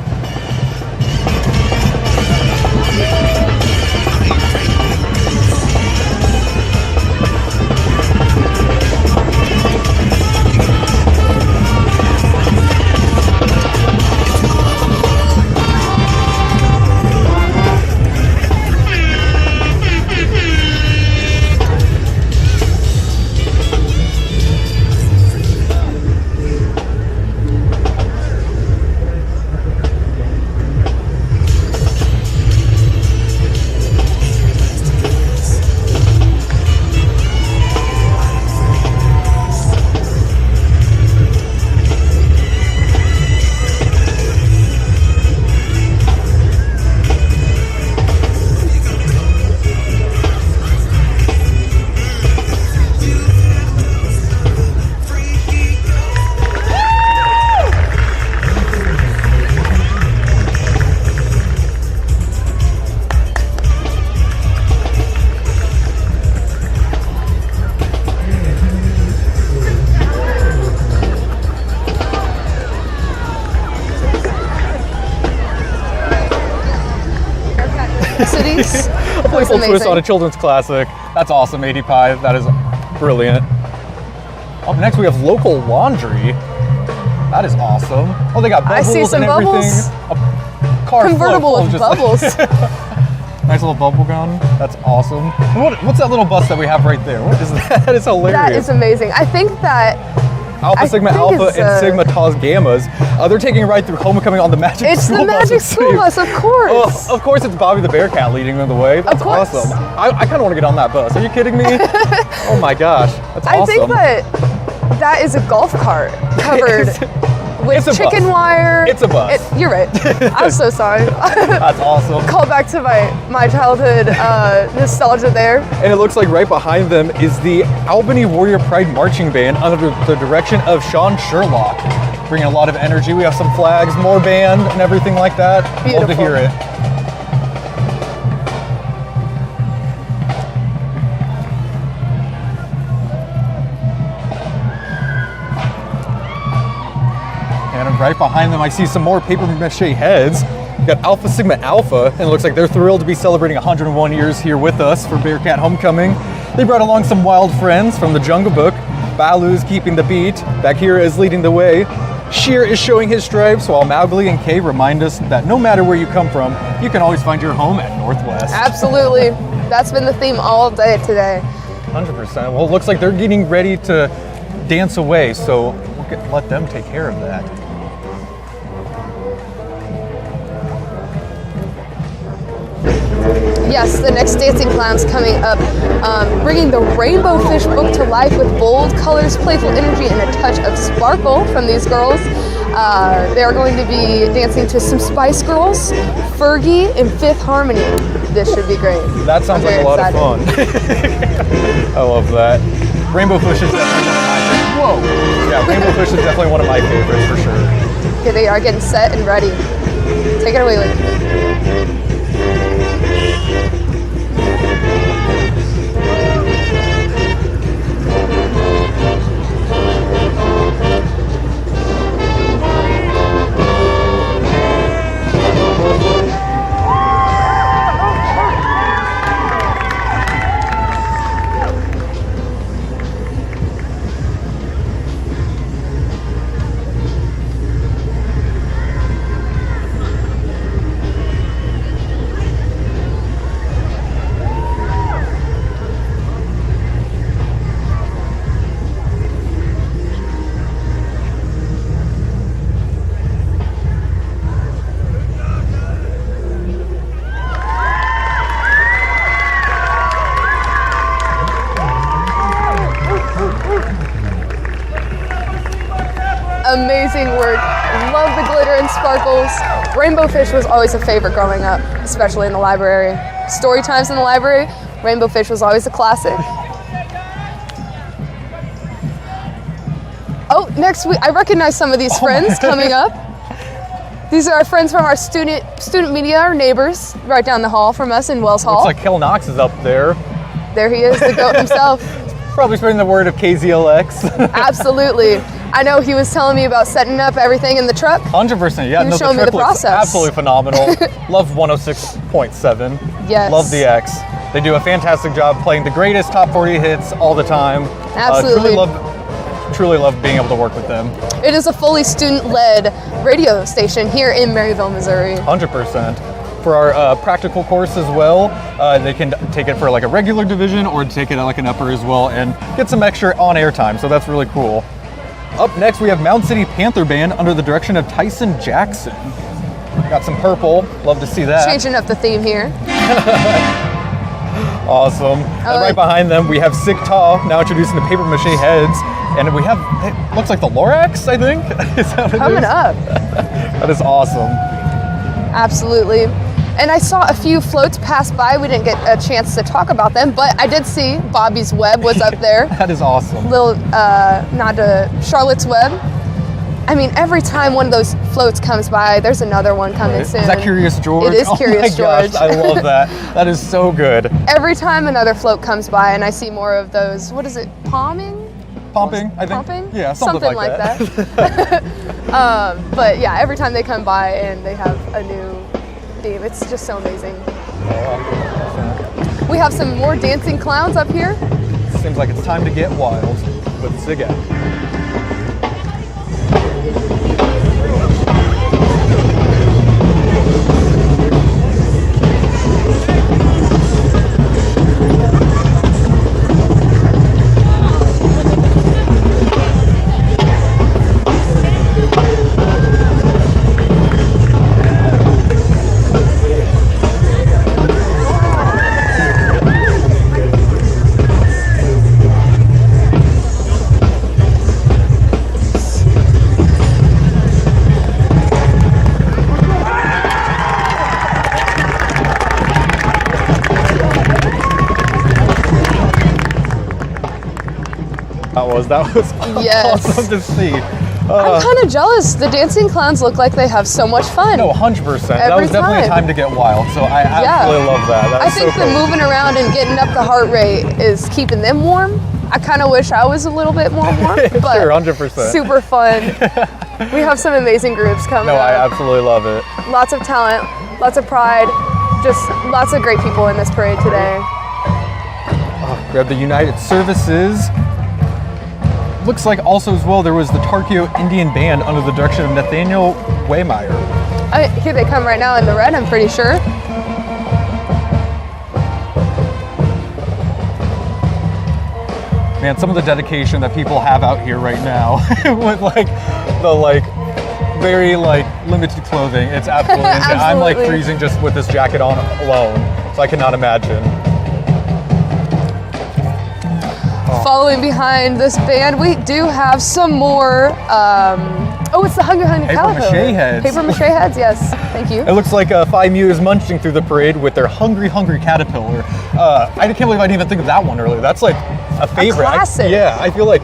Cities. A playful twist on a children's classic. That's awesome, 80 Pi. That is brilliant. Up next we have Local Laundry. That is awesome. Oh, they got bubbles I see some and everything. bubbles. A car Convertible full of with just bubbles. nice little bubble gun. That's awesome. What's that little bus that we have right there? What is that? That is hilarious. That is amazing. I think that Alpha, I Sigma, think Alpha, it's, and Sigma Tau Gammas. They're taking a ride through Homecoming on the Magic it's School the Bus. Magic it School seems. Bus, of course. Oh, of course, it's Bobby the Bearcat leading the way. That's course. awesome. I kind of want to get on that bus. Are you kidding me? Oh my gosh, that's I awesome. think that is a golf cart covered with It's a chicken bus. wire. It's a bus. You're right. I'm so sorry. That's awesome. Call back to my childhood nostalgia there. And it looks like right behind them is the Albany Warrior Pride Marching Band under the direction of Sean Sherlock. Bringing a lot of energy. We have some flags, more band, and everything like that. Love to Beautiful. hear it. And right behind them, I see some more paper mache heads. We've got Alpha Sigma Alpha, and it looks like they're thrilled to be celebrating 101 years here with us for Bearcat Homecoming. They brought along some wild friends from the Jungle Book. Balu's keeping the beat. Bagheera is leading the way. Sheer is showing his stripes, while Mowgli and Kay remind us that no matter where you come from, you can always find your home at Northwest. Absolutely. That's been the theme all day today. 100%. Well, it looks like they're getting ready to dance away, so let them take care of that. Yes, the next Dancing Clown's coming up, bringing the Rainbow Fish book to life with bold colors, playful energy, and a touch of sparkle from these girls. They are going to be dancing to some Spice Girls, Fergie, and Fifth Harmony. This should be great. That sounds like a lot of fun. I love that. Rainbow Fish is definitely one of my favorites. Whoa! Yeah, Rainbow Fish is definitely one of my favorites for sure. Okay, they are getting set and ready. Take it away, lady. amazing work. Love the glitter and sparkles. Rainbow fish was always a favorite growing up, especially in the library. Story times in the library, Rainbow fish was always a classic. Oh, next week, I recognize some of these friends coming up. These are our friends from our student media, our neighbors, right down the hall from us in Wells Hall. Looks like Kel Knox is up there. There he is, the goat himself. Probably spreading the word of KZLX. Absolutely. I know he was telling me about setting up everything in the truck. 100%, yeah. He was showing me the process. Absolutely phenomenal. Love 106.7. Yes. Love the X. They do a fantastic job playing the greatest top 40 hits all the time. Absolutely. Truly love being able to work with them. It is a fully student-led radio station here in Maryville, Missouri. 100%. For our practical course as well, they can take it for like a regular division or take it like an upper as well and get some extra on-air time, so that's really cool. Up next, we have Mound City Panther Band under the direction of Tyson Jackson. Got some purple, love to see that. Changing up the theme here. Awesome. And right behind them, we have Sick Ta, now introducing the paper mache heads. And we have, it looks like the Lorax, I think. Is that what Coming up. That is awesome. Absolutely. And I saw a few floats pass by. We didn't get a chance to talk about them, but I did see Bobby's Web was up there. That is awesome. Little nod to Charlotte's Web. I mean, every time one of those floats comes by, there's another one coming soon. Is that Curious George? It is Curious George. Gosh, I love that. That is so good. Every time another float comes by and I see more of those, what is it, Pomping, I think. Pumping? Yeah, something like that. But yeah, every time they come by and they have a new theme, it's just so amazing. We have some more dancing clowns up here. Seems like it's time to get wild with Zigat. That was yes. awesome to see. I'm kind of jealous. The dancing clowns look like they have so much fun. No, 100%. That was definitely a time to get wild. So I absolutely love that. I think the moving around and getting up the heart rate is keeping them warm. I kind of wish I was a little bit more warm, but sure, 100%. Super fun. We have some amazing groups coming up. I absolutely love it. Lots of talent, lots of pride, just lots of great people in this parade today. We have the United Services. Looks like also as well there was the Tarkio Indian Band under the direction of Nathaniel Waymeyer. Here they come right now in the red, I'm pretty sure. Man, some of the dedication that people have out here right now with the very limited clothing, it's absolutely insane. I'm freezing just with this jacket on alone, so I cannot imagine. Following behind this band, we do have some more. It's the Hungry Caterpillar. Paper mache heads. Paper mache heads, yes. Thank you. It looks like Phi Mu is munching through the parade with their Hungry Caterpillar. I can't believe I didn't even think of that one earlier. That's like a favorite. A classic. I feel like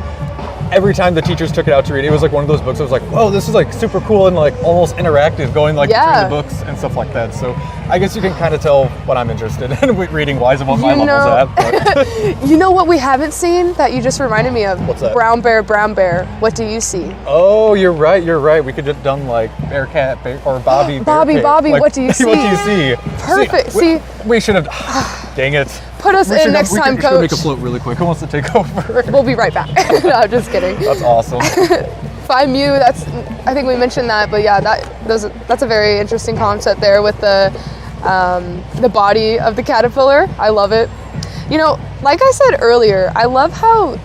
every time the teachers took it out to read, it was like one of those books that was like, whoa, this is like super cool and like almost interactive, going between the books and stuff like that. So I guess you can kind of tell what I'm interested in reading wise and what my level's at. But. You know what we haven't seen that you just reminded me of? What's that? Brown Bear, what do you see? Oh, you're right. We could have done like Bearcat or Bobby. Bobby, like, what do you see? What do you see? Perfect. We should have. Dang it. Put us in next time, Coach. We should make a float really quick. Who wants to take over? We'll be right back. No, I'm just kidding. That's awesome. Phi Mu, I think we mentioned that, but yeah, that's a very interesting concept there with the body of the caterpillar. I love it. You know, like I said earlier, I love how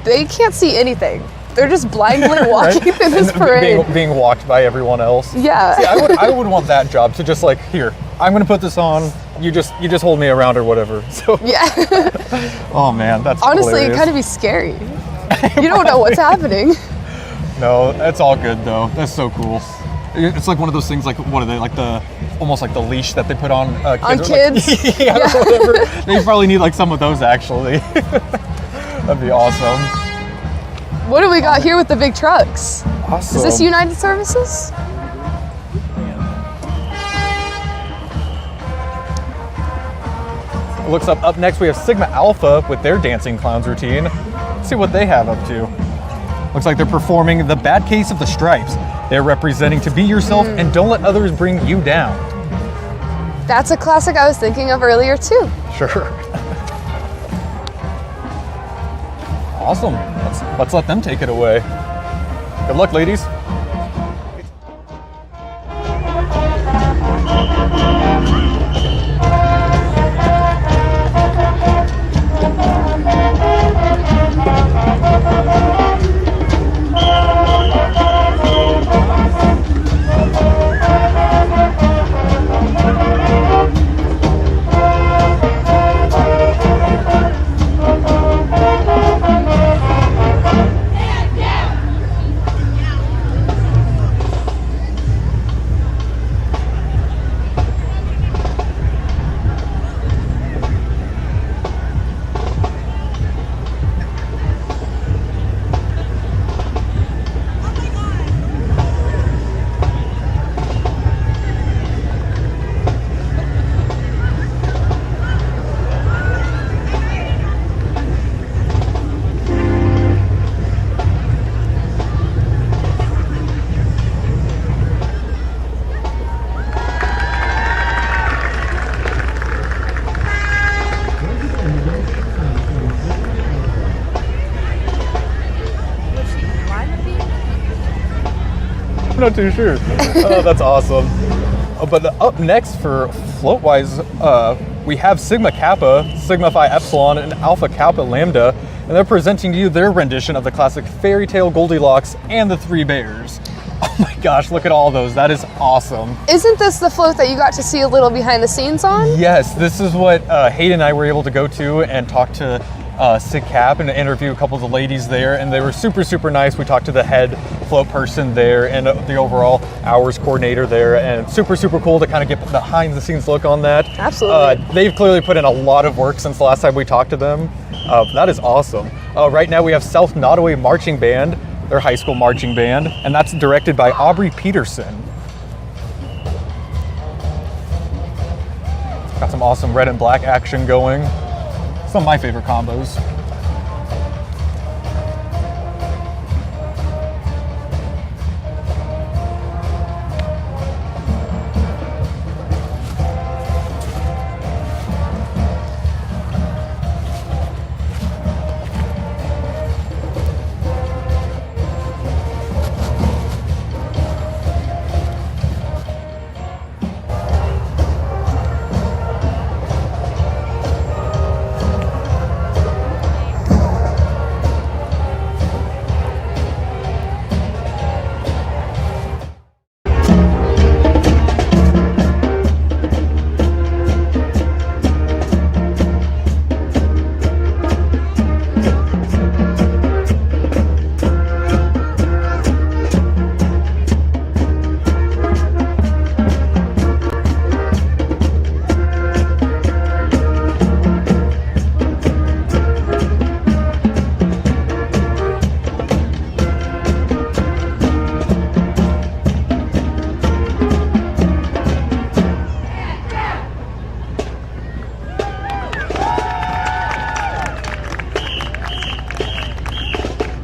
they can't see anything. They're just blindly walking through this parade. Being walked by everyone else. Yeah. See, I would want that job to just like, here, I'm gonna put this on. You just hold me around or whatever. So yeah. Oh man, that's honestly hilarious. it kind of be scary. You don't know what's happening. No, it's all good though. That's so cool. It's like one of those things, like, what are they, like almost like the leash that they put on kids? On kids? Like, yeah, or whatever. They probably need like some of those actually. That'd be awesome. What do we got here with the big trucks? Awesome. Is this United Services? Looks up next we have Sigma Alpha with their Dancing Clowns routine. Let's see what they have up to. Looks like they're performing The Bad Case of the Stripes. They're representing to be yourself and don't let others bring you down. That's a classic I was thinking of earlier too. Sure. Awesome. Let's let them take it away. Good luck, ladies. I'm not too sure. Oh, that's awesome. But up next for float-wise, we have Sigma Kappa, Sigma Phi Epsilon, and Alpha Kappa Lambda, and they're presenting to you their rendition of the classic fairy tale Goldilocks and the Three Bears. Oh my gosh, look at all those. That is awesome. Isn't this the float that you got to see a little behind the scenes on? Yes, this is what Hayden and I were able to go to and talk to Sig Cap and interview a couple of the ladies there, and they were super, super nice. We talked to the head float person there and the overall hours coordinator there, and super, super cool to kind of get the behind the scenes look on that. Absolutely. They've clearly put in a lot of work since the last time we talked to them. That is awesome. Right now we have South Nottoway Marching Band, their high school marching band, and that's directed by Aubrey Peterson. Got some awesome red and black action going. Some of my favorite combos.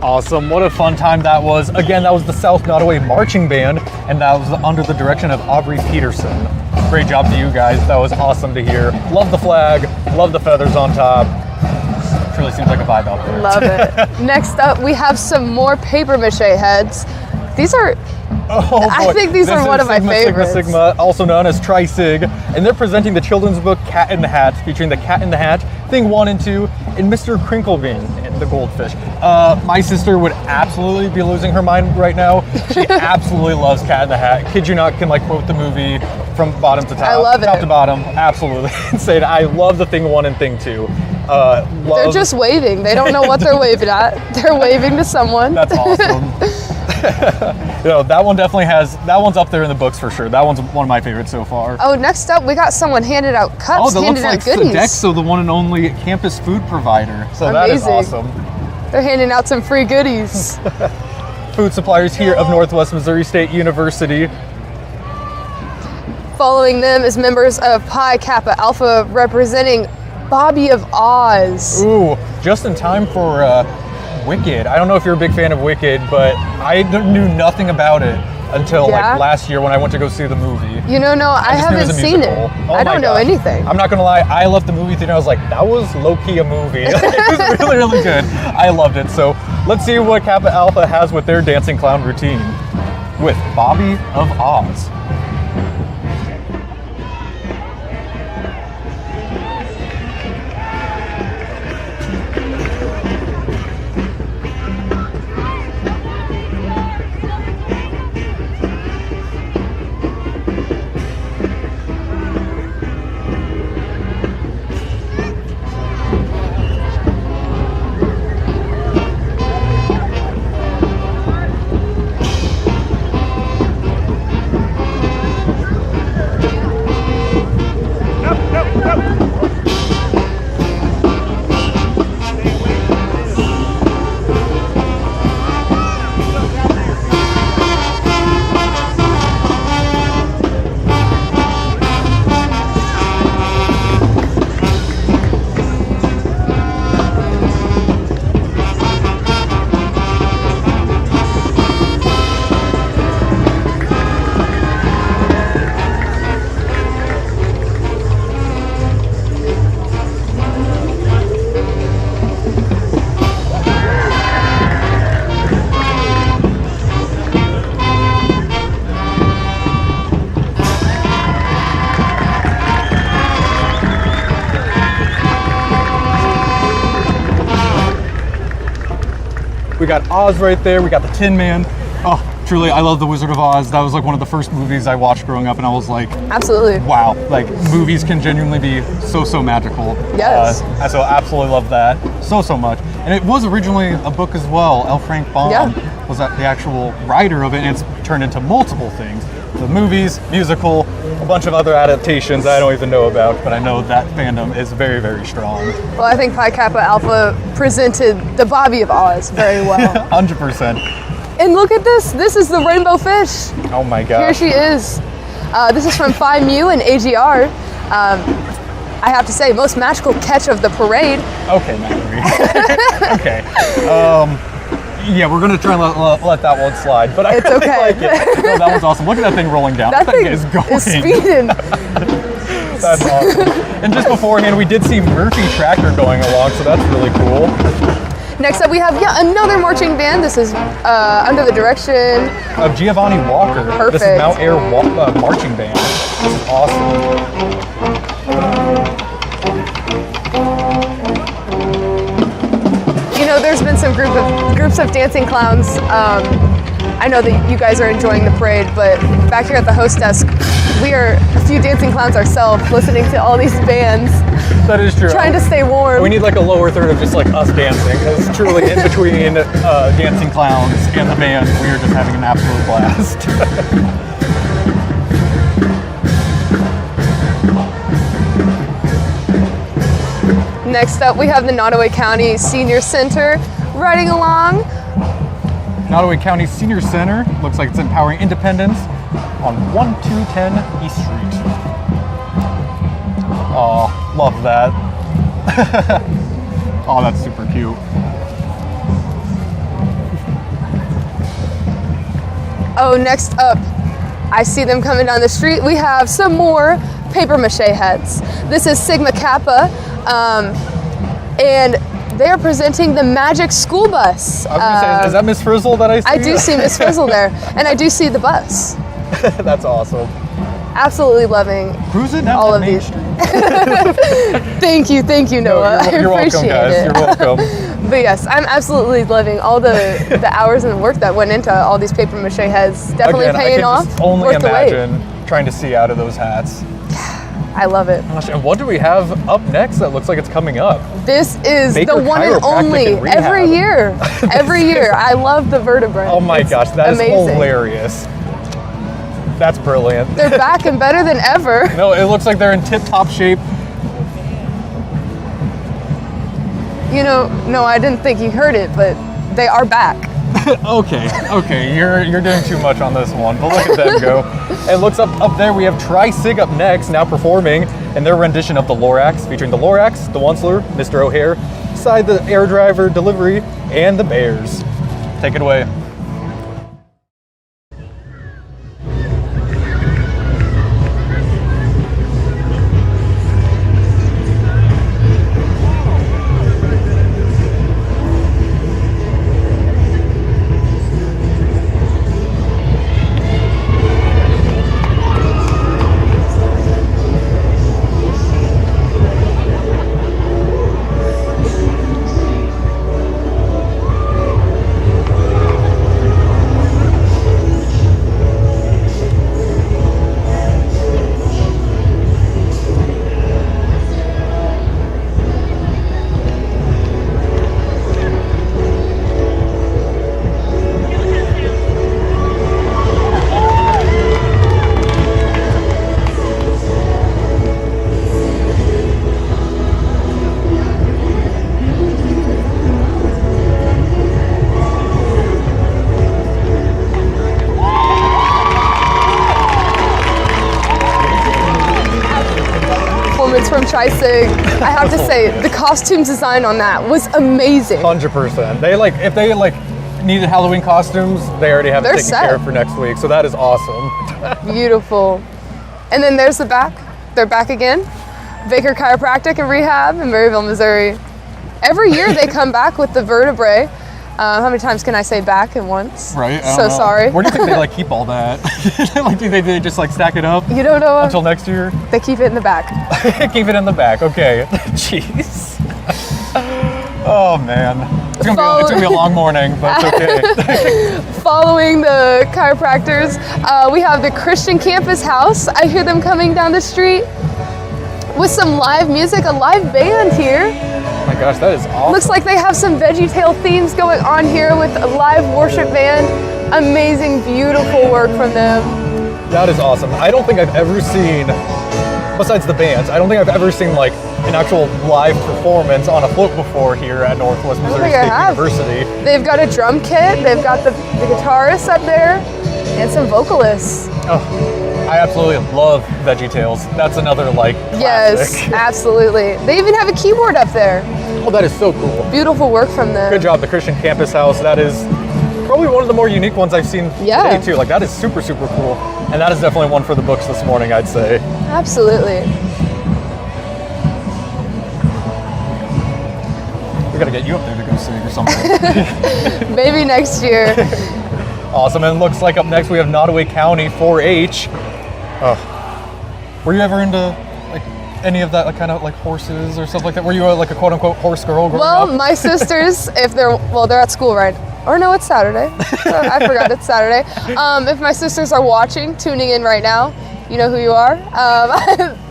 Awesome, what a fun time that was. Again, that was the South Nottoway Marching Band, and that was under the direction of Aubrey Peterson. Great job to you guys, that was awesome to hear. Love the flag, love the feathers on top. Really seems like a vibe out there. Love it. Next up, we have some more paper mache heads. These are, I think these are one of my favorites. Sigma, also known as Tri-Sig, and they're presenting the children's book Cat in the Hat, featuring the Cat in the Hat, Thing 1 and 2, and Mr. Crinklebean, and the goldfish. My sister would absolutely be losing her mind right now. She absolutely loves Cat in the Hat. Kid you not, can like quote the movie from bottom to top. I love it. Top to bottom, absolutely. Insane. I love the Thing 1 and Thing 2. They're just waving. They don't know what they're waving at. They're waving to someone. That's awesome. That one definitely that one's up there in the books for sure. That one's one of my favorites so far. Oh, next up, we got someone handed out cups, that handed looks out like goodies. Sodexo, the one and only campus food provider. So Amazing. that is awesome. They're handing out some free goodies. Food suppliers here of Northwest Missouri State University. Following them is members of Pi Kappa Alpha representing Bobby of Oz. Ooh, just in time for Wicked. I don't know if you're a big fan of Wicked, but I knew nothing about it until like last year when I went to go see the movie. No, I haven't seen it. Oh I don't know anything. I'm not gonna lie, I left the movie theater. I was like, that was low-key a movie. It was really, really good. I loved it. So let's see what Kappa Alpha has with their dancing clown routine with Bobby of Oz. We got Oz right there. We got the Tin Man. Oh, truly, I love The Wizard of Oz. That was like one of the first movies I watched growing up, and I was like, absolutely. Wow, like movies can genuinely be so magical. Yes. So absolutely love that so much. And it was originally a book as well. L. Frank Baum was the actual writer of it, and it's turned into multiple things. The movies, musical, a bunch of other adaptations I don't even know about, but I know that fandom is very strong. Well, I think Pi Kappa Alpha presented the Bobby of Oz very well. 100%. And look at this. This is the rainbow fish. Oh my gosh. Here she is. This is from Phi Mu and AGR. I have to say, most magical catch of the parade. Okay, Mallory. Okay. Yeah, we're gonna try and let that one slide, but I it's really okay. like it. No, that one's awesome. Look at that thing rolling down. That thing is going. Is speeding. That's awesome. And just beforehand, we did see Murphy Tractor going along, so that's really cool. Next up, we have another marching band. This is under the direction of Giovanni Walker. Perfect. This is Mount Air Marching Band. This is awesome. There's been some groups of dancing clowns. I know that you guys are enjoying the parade, but back here at the host desk, we are a few dancing clowns ourselves, listening to all these bands. That is true. Trying to stay warm. We need like a lower third of just like us dancing, because truly in between dancing clowns and the band, we are just having an absolute blast. Next up, we have the Nottoway County Senior Center riding along. Nottoway County Senior Center looks like it's empowering independence on 1210 East Street. Oh, love that. Oh, that's super cute. Oh, next up, I see them coming down the street. We have some more paper mache heads. This is Sigma Kappa. And they are presenting the Magic School Bus. I was going to say, is that Miss Frizzle that I see? I do see Miss Frizzle there, and I do see the bus. That's awesome. Absolutely loving Cruising down all of Main these. Street. Thank you, Noah. You're I appreciate welcome, guys. it. You're welcome. But yes, I'm absolutely loving all the hours and work that went into all these paper mache heads. Definitely Again, paying I off. can just only worth the wait. imagine trying to see out of those hats. I I love it. Gosh, and what do we have up next that looks like it's coming up? This is Baker the one and Chiropractic only. and Rehab. Every year. Every year. I love the vertebrae. Oh my gosh, that is amazing. hilarious. That's brilliant. They're back and better than ever. No, it looks like they're in tip-top shape. You know, no, I didn't think you heard it, but they are back. Okay, you're doing too much on this one, but look at them go. It looks up there, we have Tri-Sig up next, now performing in their rendition of the Lorax, featuring the Lorax, the Onceler, Mr. O'Hare, beside the Air Driver Delivery, and the Bears. Take it away. From Tri-Sig. I have to say, the costume design on that was amazing. 100%. They if they needed Halloween costumes, they already have it taken care of for next week. So that is awesome. Beautiful. And then there's the back. They're back again. Baker Chiropractic and Rehab in Maryville, Missouri. Every year they come back with the vertebrae. How many times can I say back at once? Right. So sorry. Where do you think they keep all that? Do they just stack it up? You don't know. Until next year? They keep it in the back. Keep it in the back. Okay. Jeez. Oh man. It's gonna be a long morning, but it's okay. Following the chiropractors, we have the Christian Campus House. I hear them coming down the street with some live music, a live band here. Oh my gosh, that is awesome. Looks like they have some VeggieTale themes going on here with a live worship band. Amazing, beautiful work from them. That is awesome. I don't think I've ever seen, besides the bands, I don't think I've ever seen an actual live performance on a float before here at Northwest Missouri State University. They've got a drum kit, they've got the guitarists up there, and some vocalists. Oh. I absolutely love VeggieTales. That's another classic. Yes, absolutely. They even have a keyboard up there. Oh, that is so cool. Beautiful work from them. Good job, the Christian Campus House. That is probably one of the more unique ones I've seen today too. That is super, super cool. And that is definitely one for the books this morning, I'd say. Absolutely. We gotta get you up there to go sing or something. Maybe next year. Awesome, and it looks like up next we have Nottoway County 4-H. Were you ever into any of that kind of horses or stuff like that? Were you a quote unquote horse girl growing up? Well, my sisters, they're at school, right? Or no, it's Saturday. I forgot it's Saturday. If my sisters are watching, tuning in right now, you know who you are.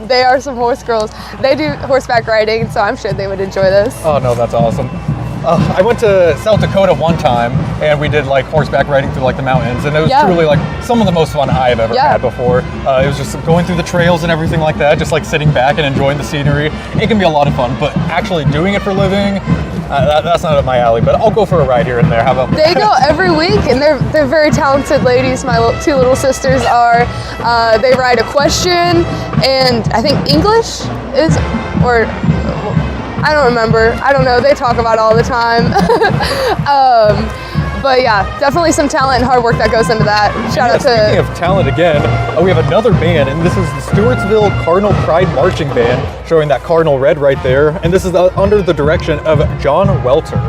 They are some horse girls. They do horseback riding, so I'm sure they would enjoy this. Oh no, that's awesome. I went to South Dakota one time, and we did horseback riding through the mountains, and it was truly some of the most fun I've ever had before. It was just going through the trails and everything like that, just sitting back and enjoying the scenery. It can be a lot of fun, but actually doing it for a living, that's not up my alley. But I'll go for a ride here and there. How about? They go every week, and they're very talented ladies. My two little sisters are. They ride equestrian, and I think English I don't remember. I don't know. They talk about it all the time. But yeah, definitely some talent and hard work that goes into that. Shout out to... Speaking of talent again, we have another band, and this is the Stewartsville Cardinal Pride Marching Band, showing that cardinal red right there. And this is under the direction of John Welter.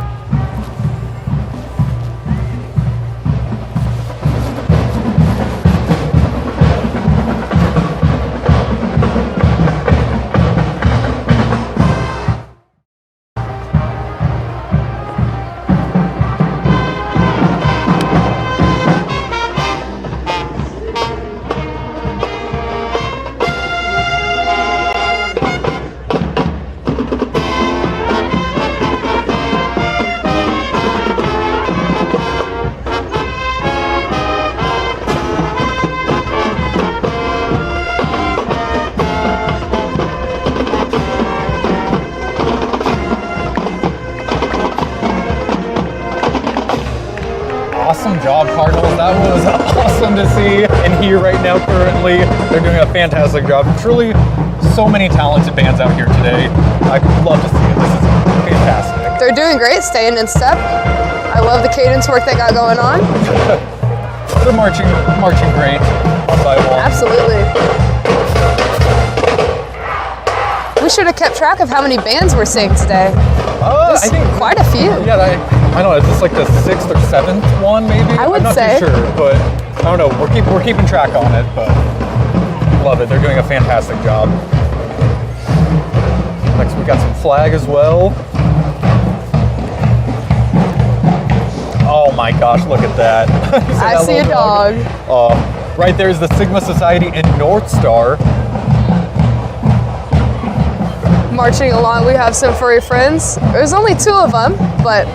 Awesome job, Cardinals. That was awesome to see and hear right now currently. They're doing a fantastic job. Truly, so many talented bands out here today. I love to see it. This is fantastic. They're doing great, staying in step. I love the cadence work they got going on. They're marching great, one by one. Absolutely. We should have kept track of how many bands we're seeing today. I think quite a few. Yeah, I don't know. Is this like the 6th or 7th one, maybe? I would I'm not say. too sure, but I don't know. We're keeping track on it, but love it. They're doing a fantastic job. Next, we got some flag as well. Oh my gosh, look at that! I see a dog. Right there is the Sigma Society in North Star. Marching along, we have some furry friends. There's only 2 of them, but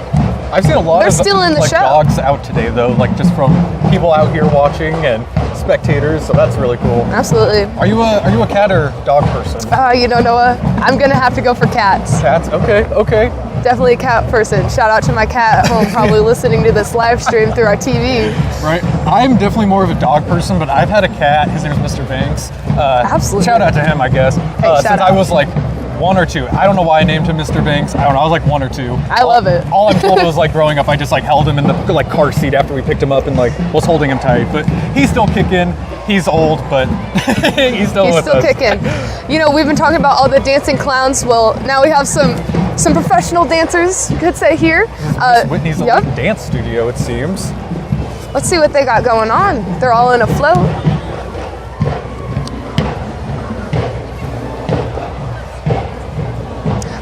I've seen a lot they're of still in the like, show. dogs out today, though, like just from people out here watching and spectators. So that's really cool. Absolutely. Are you a cat or dog person? You know, Noah, I'm gonna have to go for cats. Cats? Okay. Definitely a cat person. Shout out to my cat at home, probably listening to this live stream through our TV. Right. I'm definitely more of a dog person, but I've had a cat. His name's Mr. Banks. Absolutely. Shout out to him, I guess. Since I was like 1 or 2. I don't know why I named him Mr. Banks. I don't know. I was like 1 or 2. I love it. All I'm told was like growing up, I just like held him in the like car seat after we picked him up and like was holding him tight. But he's still kicking. He's old, but he's still with us. Kicking. You know, we've been talking about all the dancing clowns. Well, now we have some professional dancers, you could say here. Miss Whitney's Elite Dance Studio, it seems. Let's see what they got going on. They're all in a float.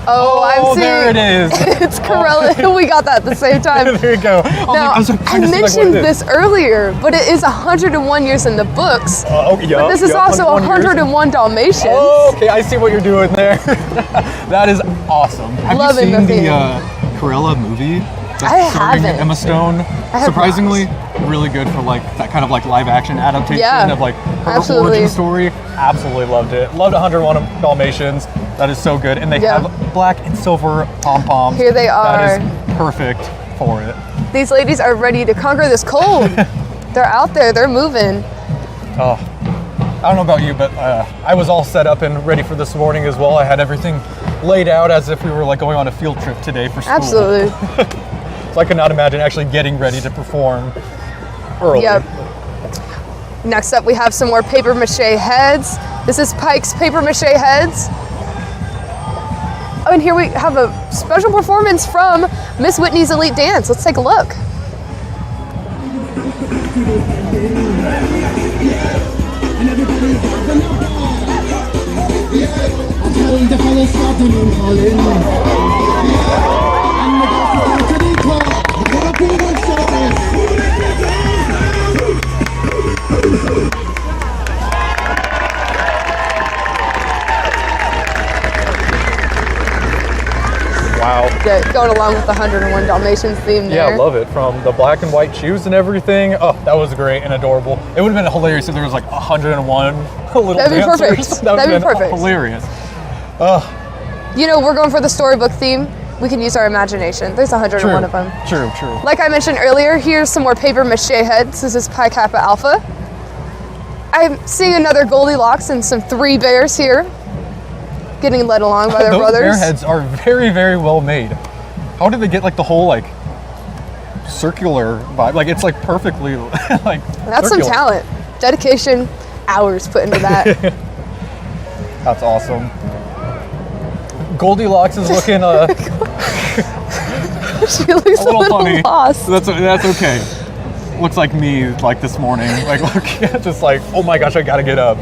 Oh, I'm seeing. There it is. It's Corella. We got that at the same time. There you go. Now, I mentioned this earlier, but it is 101 years in the books. But this is also 101 Dalmatians. Oh, okay, I see what you're doing there. That is awesome. Have Loving you seen the Corella movie? I haven't. Emma Stone. Surprisingly, really good for like that kind of like live action adaptation of like her origin story. Absolutely loved it. Loved 101 Dalmatians. That is so good. And they have black and silver pom-poms. Here they are. That is perfect for it. These ladies are ready to conquer this cold. They're out there. They're moving. Oh, I don't know about you, but I was all set up and ready for this morning as well. I had everything laid out as if we were like going on a field trip today for school. Absolutely. So I could not imagine actually getting ready to perform early. Yep. Next up, we have some more paper mache heads. This is Pike's paper mache heads. Oh, and here we have a special performance from Miss Whitney's Elite Dance. Let's take a look. Wow. Going along with the 101 Dalmatians theme there. Yeah, I love it. From the black and white shoes and everything. Oh, that was great and adorable. It would have been hilarious if there was like 101 little That'd be dancers. perfect. That would That'd have be been perfect. hilarious. You know, we're going for the storybook theme. We can use our imagination. There's 101 of them. True. Like I mentioned earlier, here's some more paper mache heads. This is Pi Kappa Alpha. I'm seeing another Goldilocks and some 3 bears here, getting led along by their Those brothers. bear heads are very, very well made. How did they get like the whole like circular vibe? Like it's like perfectly like That's circular. some talent, dedication, hours put into that. That's awesome. Goldilocks is looking She looks a little funny. lost. That's okay. Looks like me like this morning. Like look, just like oh my gosh, I gotta get up.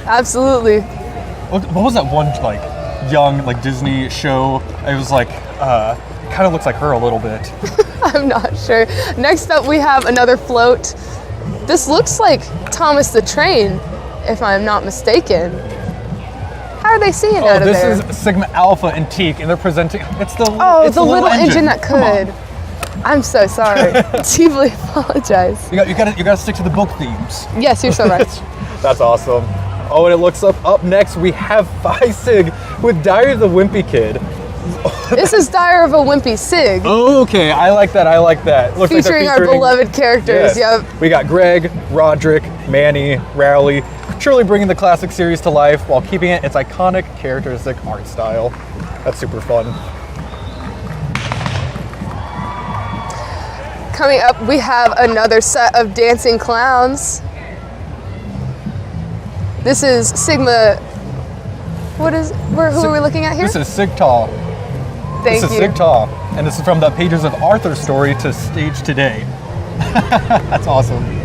Absolutely. What was that one like young like Disney show? It was like kind of looks like her a little bit. I'm not sure. Next up, we have another float. This looks like Thomas the Train, if I'm not mistaken. How are they seeing out of there? This is Sigma Alpha Antique, and they're presenting. It's the the little engine that could. I'm so sorry. Deeply apologize. You gotta stick to the book themes. Yes, you're so right. That's awesome. Oh, and it looks up next we have Phi Sig with Diary of the Wimpy Kid. This is Dire of a Wimpy Sig. Oh, okay. I like that. Looks like they're Featuring our beloved characters. Yes. Yep. We got Greg, Roderick, Manny, Rowley, truly bringing the classic series to life while keeping it its iconic, characteristic art style. That's super fun. Coming up, we have another set of dancing clowns. This is Sigma. Who are we looking at here? This is Sigtal. Thank This is you. Sigtal. And this is from the pages of Arthur's story to stage today. That's awesome.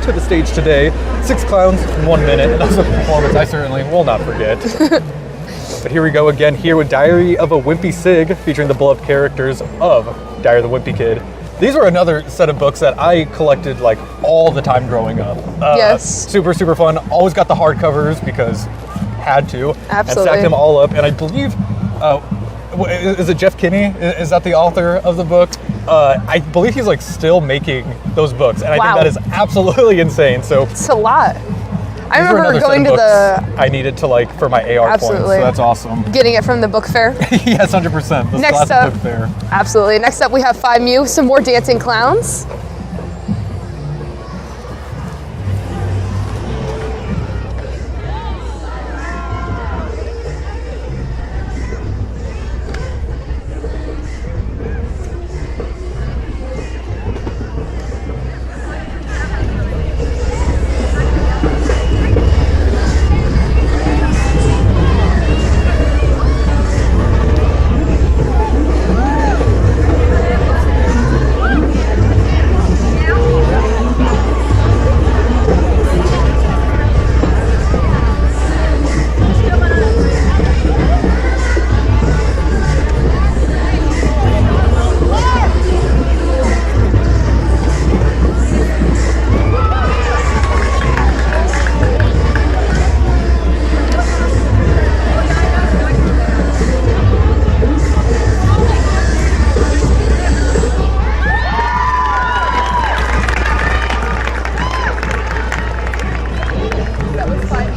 To the stage today, 6 clowns in 1 minute, and that was a performance I certainly will not forget. But here we go again here with Diary of a Wimpy Sig, featuring the beloved characters of Diary of the Wimpy Kid. These were another set of books that I collected like all the time growing up. Yes. Super, super fun. Always got the hardcovers because had to. Absolutely. And stacked them all up. And I believe, is it Jeff Kinney? Is that the author of the book? I believe he's like still making those books, and I think that is absolutely insane. So it's a lot. I these were remember another set going of to the books I needed to like for my AR points. Absolutely. So that's awesome. getting it from the book fair. Yes, 100%. This Next classic up, book fair. absolutely. Next up, we have Phi Mu, some more dancing clowns.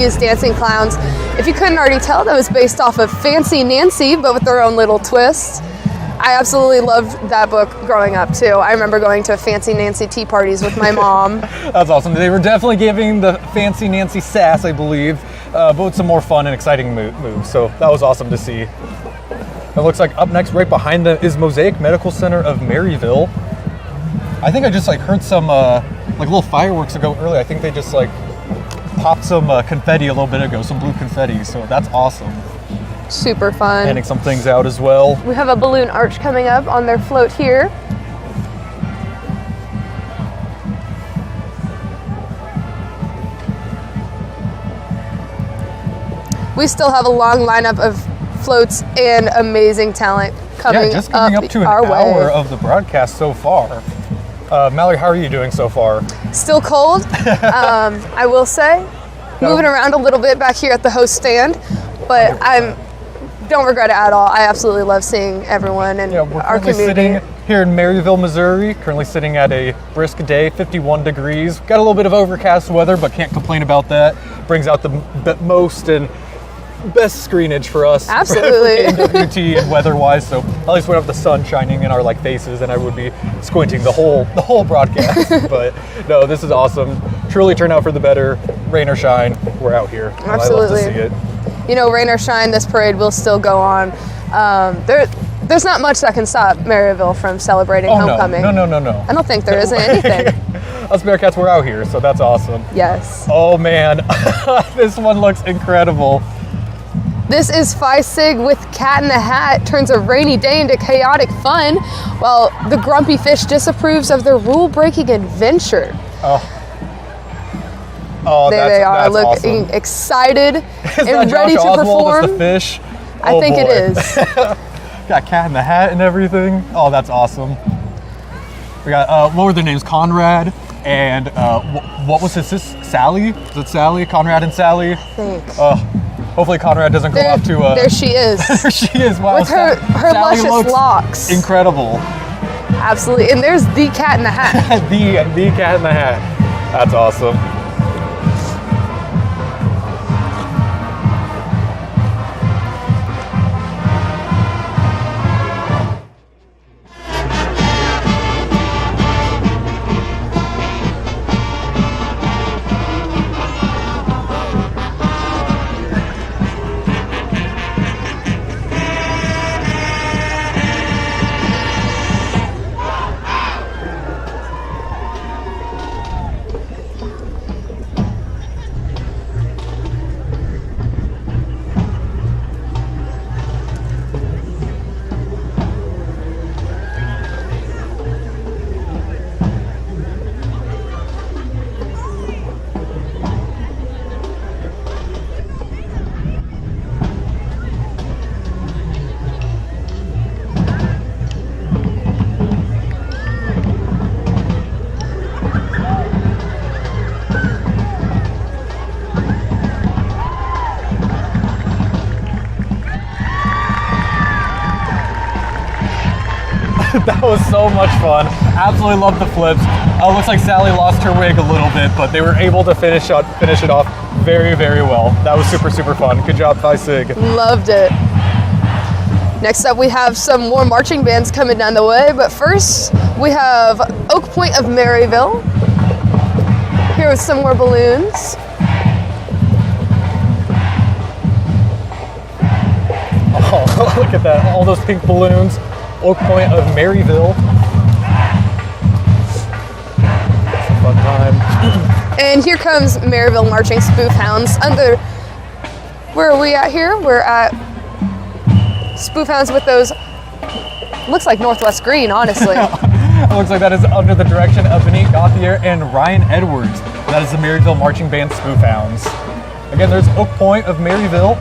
Is Dancing Clowns. If you couldn't already tell, that was based off of Fancy Nancy, but with their own little twist. I absolutely loved that book growing up too. I remember going to Fancy Nancy tea parties with my mom. That's awesome. They were definitely giving the Fancy Nancy sass, I believe, but with some more fun and exciting moves. So that was awesome to see. It looks like up next, right behind them, is Mosaic Medical Center of Maryville. I think I just like heard some like little fireworks go early. I think they just like popped some confetti a little bit ago, some blue confetti. So that's awesome. Super fun. Handing some things out as well. We have a balloon arch coming up on their float here. We still have a long lineup of floats and amazing talent coming, just coming up to an our hour way. of the broadcast so far. Mallory, how are you doing so far? Still cold, I will say. Moving around a little bit back here at the host stand, but I don't regret it at all. I absolutely love seeing everyone and We're our currently community. sitting here in Maryville, Missouri, currently sitting at a brisk day, 51 degrees. Got a little bit of overcast weather, but can't complain about that. Brings out the most and best screenage for us. Absolutely. For KNWT and weather-wise, so at least we don't have the sun shining in our like faces, and I would be squinting the whole broadcast. But no, this is awesome. Truly turned out for the better. Rain or shine, we're out here. And Absolutely. I love to see it. You know, rain or shine, this parade will still go on. There's not much that can stop Maryville from celebrating homecoming. No. I don't think there isn't anything. us Bearcats were out here, so that's awesome. Yes. Oh man, this one looks incredible. This is Phi Sig with Cat in the Hat turns a rainy day into chaotic fun, while the grumpy fish disapproves of their rule-breaking adventure. Oh, There they are, that's looking awesome. excited Is and that ready Josh to Oswald as perform. the fish? I think it is. Got Cat in the Hat and everything. Oh, that's awesome. We got, what were their names? Conrad and what was his sister? Sally? Is it Sally? Conrad and Sally? I think. Hopefully Conrad doesn't go off to... there she is. There she is. Wow. With her Sally luscious looks locks. incredible. Absolutely. And there's the Cat in the Hat. the Cat in the Hat. That's awesome. That was so much fun. Absolutely loved the flips. Looks like Sally lost her wig a little bit, but they were able to finish it off very, very well. That was super, super fun. Good job, Phi Sig. Loved it. Next up, we have some more marching bands coming down the way, but first we have Oak Point of Maryville. Here with some more balloons. Oh, look at that. All those pink balloons. Oak Point of Maryville. It's a fun time. And here comes Maryville Marching Spoof Hounds under, where are we at here? We're at Spoof Hounds with those, looks like Northwest Green, honestly. It looks like that is under the direction of Benite Gauthier and Ryan Edwards. That is the Maryville Marching Band Spoof Hounds. Again, there's Oak Point of Maryville.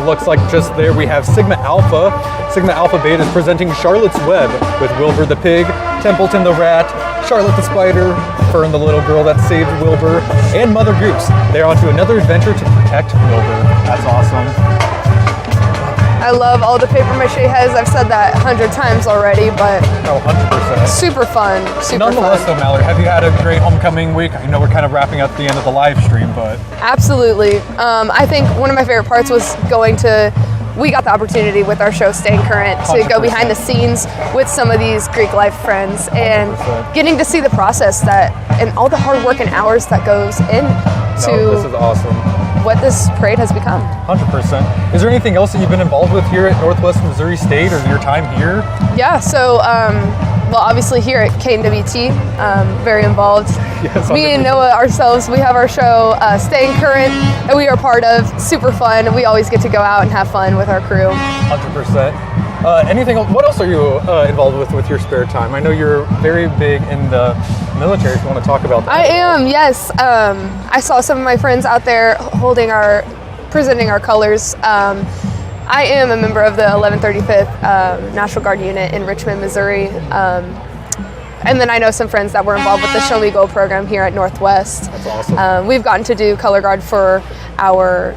Looks like just there we have Sigma Alpha. Sigma Alpha Beta is presenting Charlotte's Web with Wilbur the Pig, Templeton the Rat, Charlotte the Spider, Fern the Little Girl that saved Wilbur, and Mother Goose. They're on to another adventure to protect Wilbur. That's awesome. I love all the paper mache heads. I've said that 100 times already, but 100%. Super fun, super Nonetheless, fun. though, Mallory, have you had a great homecoming week? I know we're kind of wrapping up the end of the live stream, but... Absolutely. I think one of my favorite parts was we got the opportunity with our show Staying Current to go 100%. behind the scenes with some of these Greek life friends and 100%. getting to see the process and all the hard work and hours that goes this is into awesome. what this parade has become. 100%. Is there anything else that you've been involved with here at Northwest Missouri State or your time here? Yeah, so well, obviously here at KNWT, very involved. Yes, Me and 100%. Noah ourselves, we have our show Staying Current that we are part of. Super fun. We always get to go out and have fun with our crew. 100%. Anything else? What else are you involved with your spare time? I know you're very big in the military. If you want to talk about that. I am, yes. I saw some of my friends out there presenting our colors. I am a member of the 1135th National Guard Unit in Richmond, Missouri. And then I know some friends that were involved with the Show Me Go program here at Northwest. That's awesome. We've gotten to do color guard for our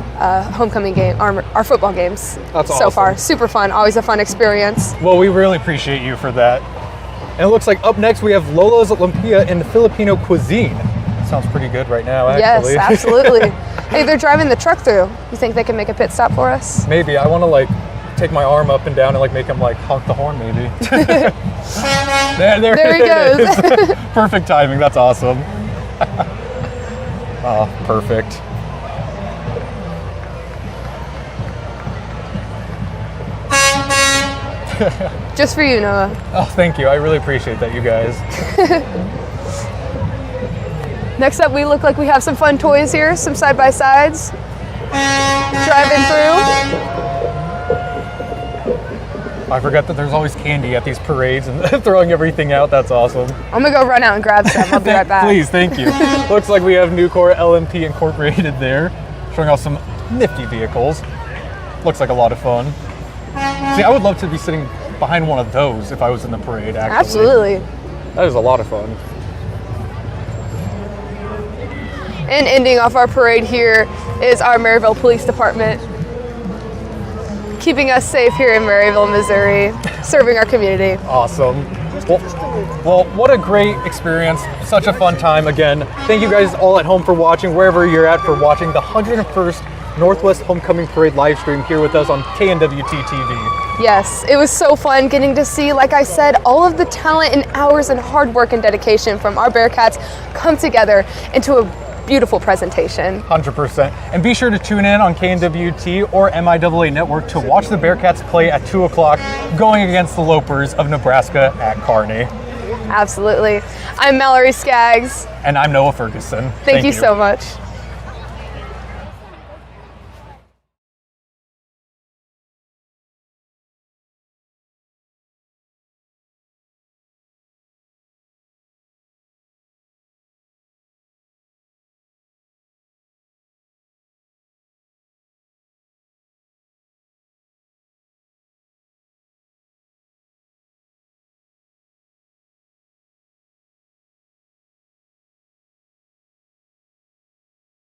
homecoming game, our football games That's so awesome. far. Super fun, always a fun experience. Well, we really appreciate you for that. And it looks like up next we have Lolo's Lumpia in Filipino cuisine. Sounds pretty good right now, actually. Yes, absolutely. Hey, they're driving the truck through. You think they can make a pit stop for us? Maybe. I want to take my arm up and down and make them honk the horn maybe. There he goes. Perfect timing. That's awesome. Oh, perfect. Just for you, Noah. Oh, thank you. I really appreciate that, you guys. Next up, we look like we have some fun toys here, some side-by-sides. Driving through. I forgot that there's always candy at these parades and throwing everything out. That's awesome. I'm gonna go run out and grab some. I'll be right back. Please, thank you. Looks like we have Nucor LMP Incorporated there, showing off some nifty vehicles. Looks like a lot of fun. See, I would love to be sitting behind one of those if I was in the parade, actually. Absolutely. That is a lot of fun. And ending off our parade here is our Maryville Police Department, keeping us safe here in Maryville, Missouri, serving our community. Awesome. Well, what a great experience. Such a fun time again. Thank you guys all at home for watching, wherever you're at, for watching the 101st Northwest Homecoming Parade live stream here with us on KNWTtv. Yes, it was so fun getting to see, like I said, all of the talent and hours and hard work and dedication from our Bearcats come together into a beautiful presentation. 100%. And be sure to tune in on KNWT or MIAA Network to watch the Bearcats play at 2 o'clock going against the Lopers of Nebraska at Kearney. Absolutely. I'm Mallory Skaggs. And I'm Noah Ferguson. Thank you so much.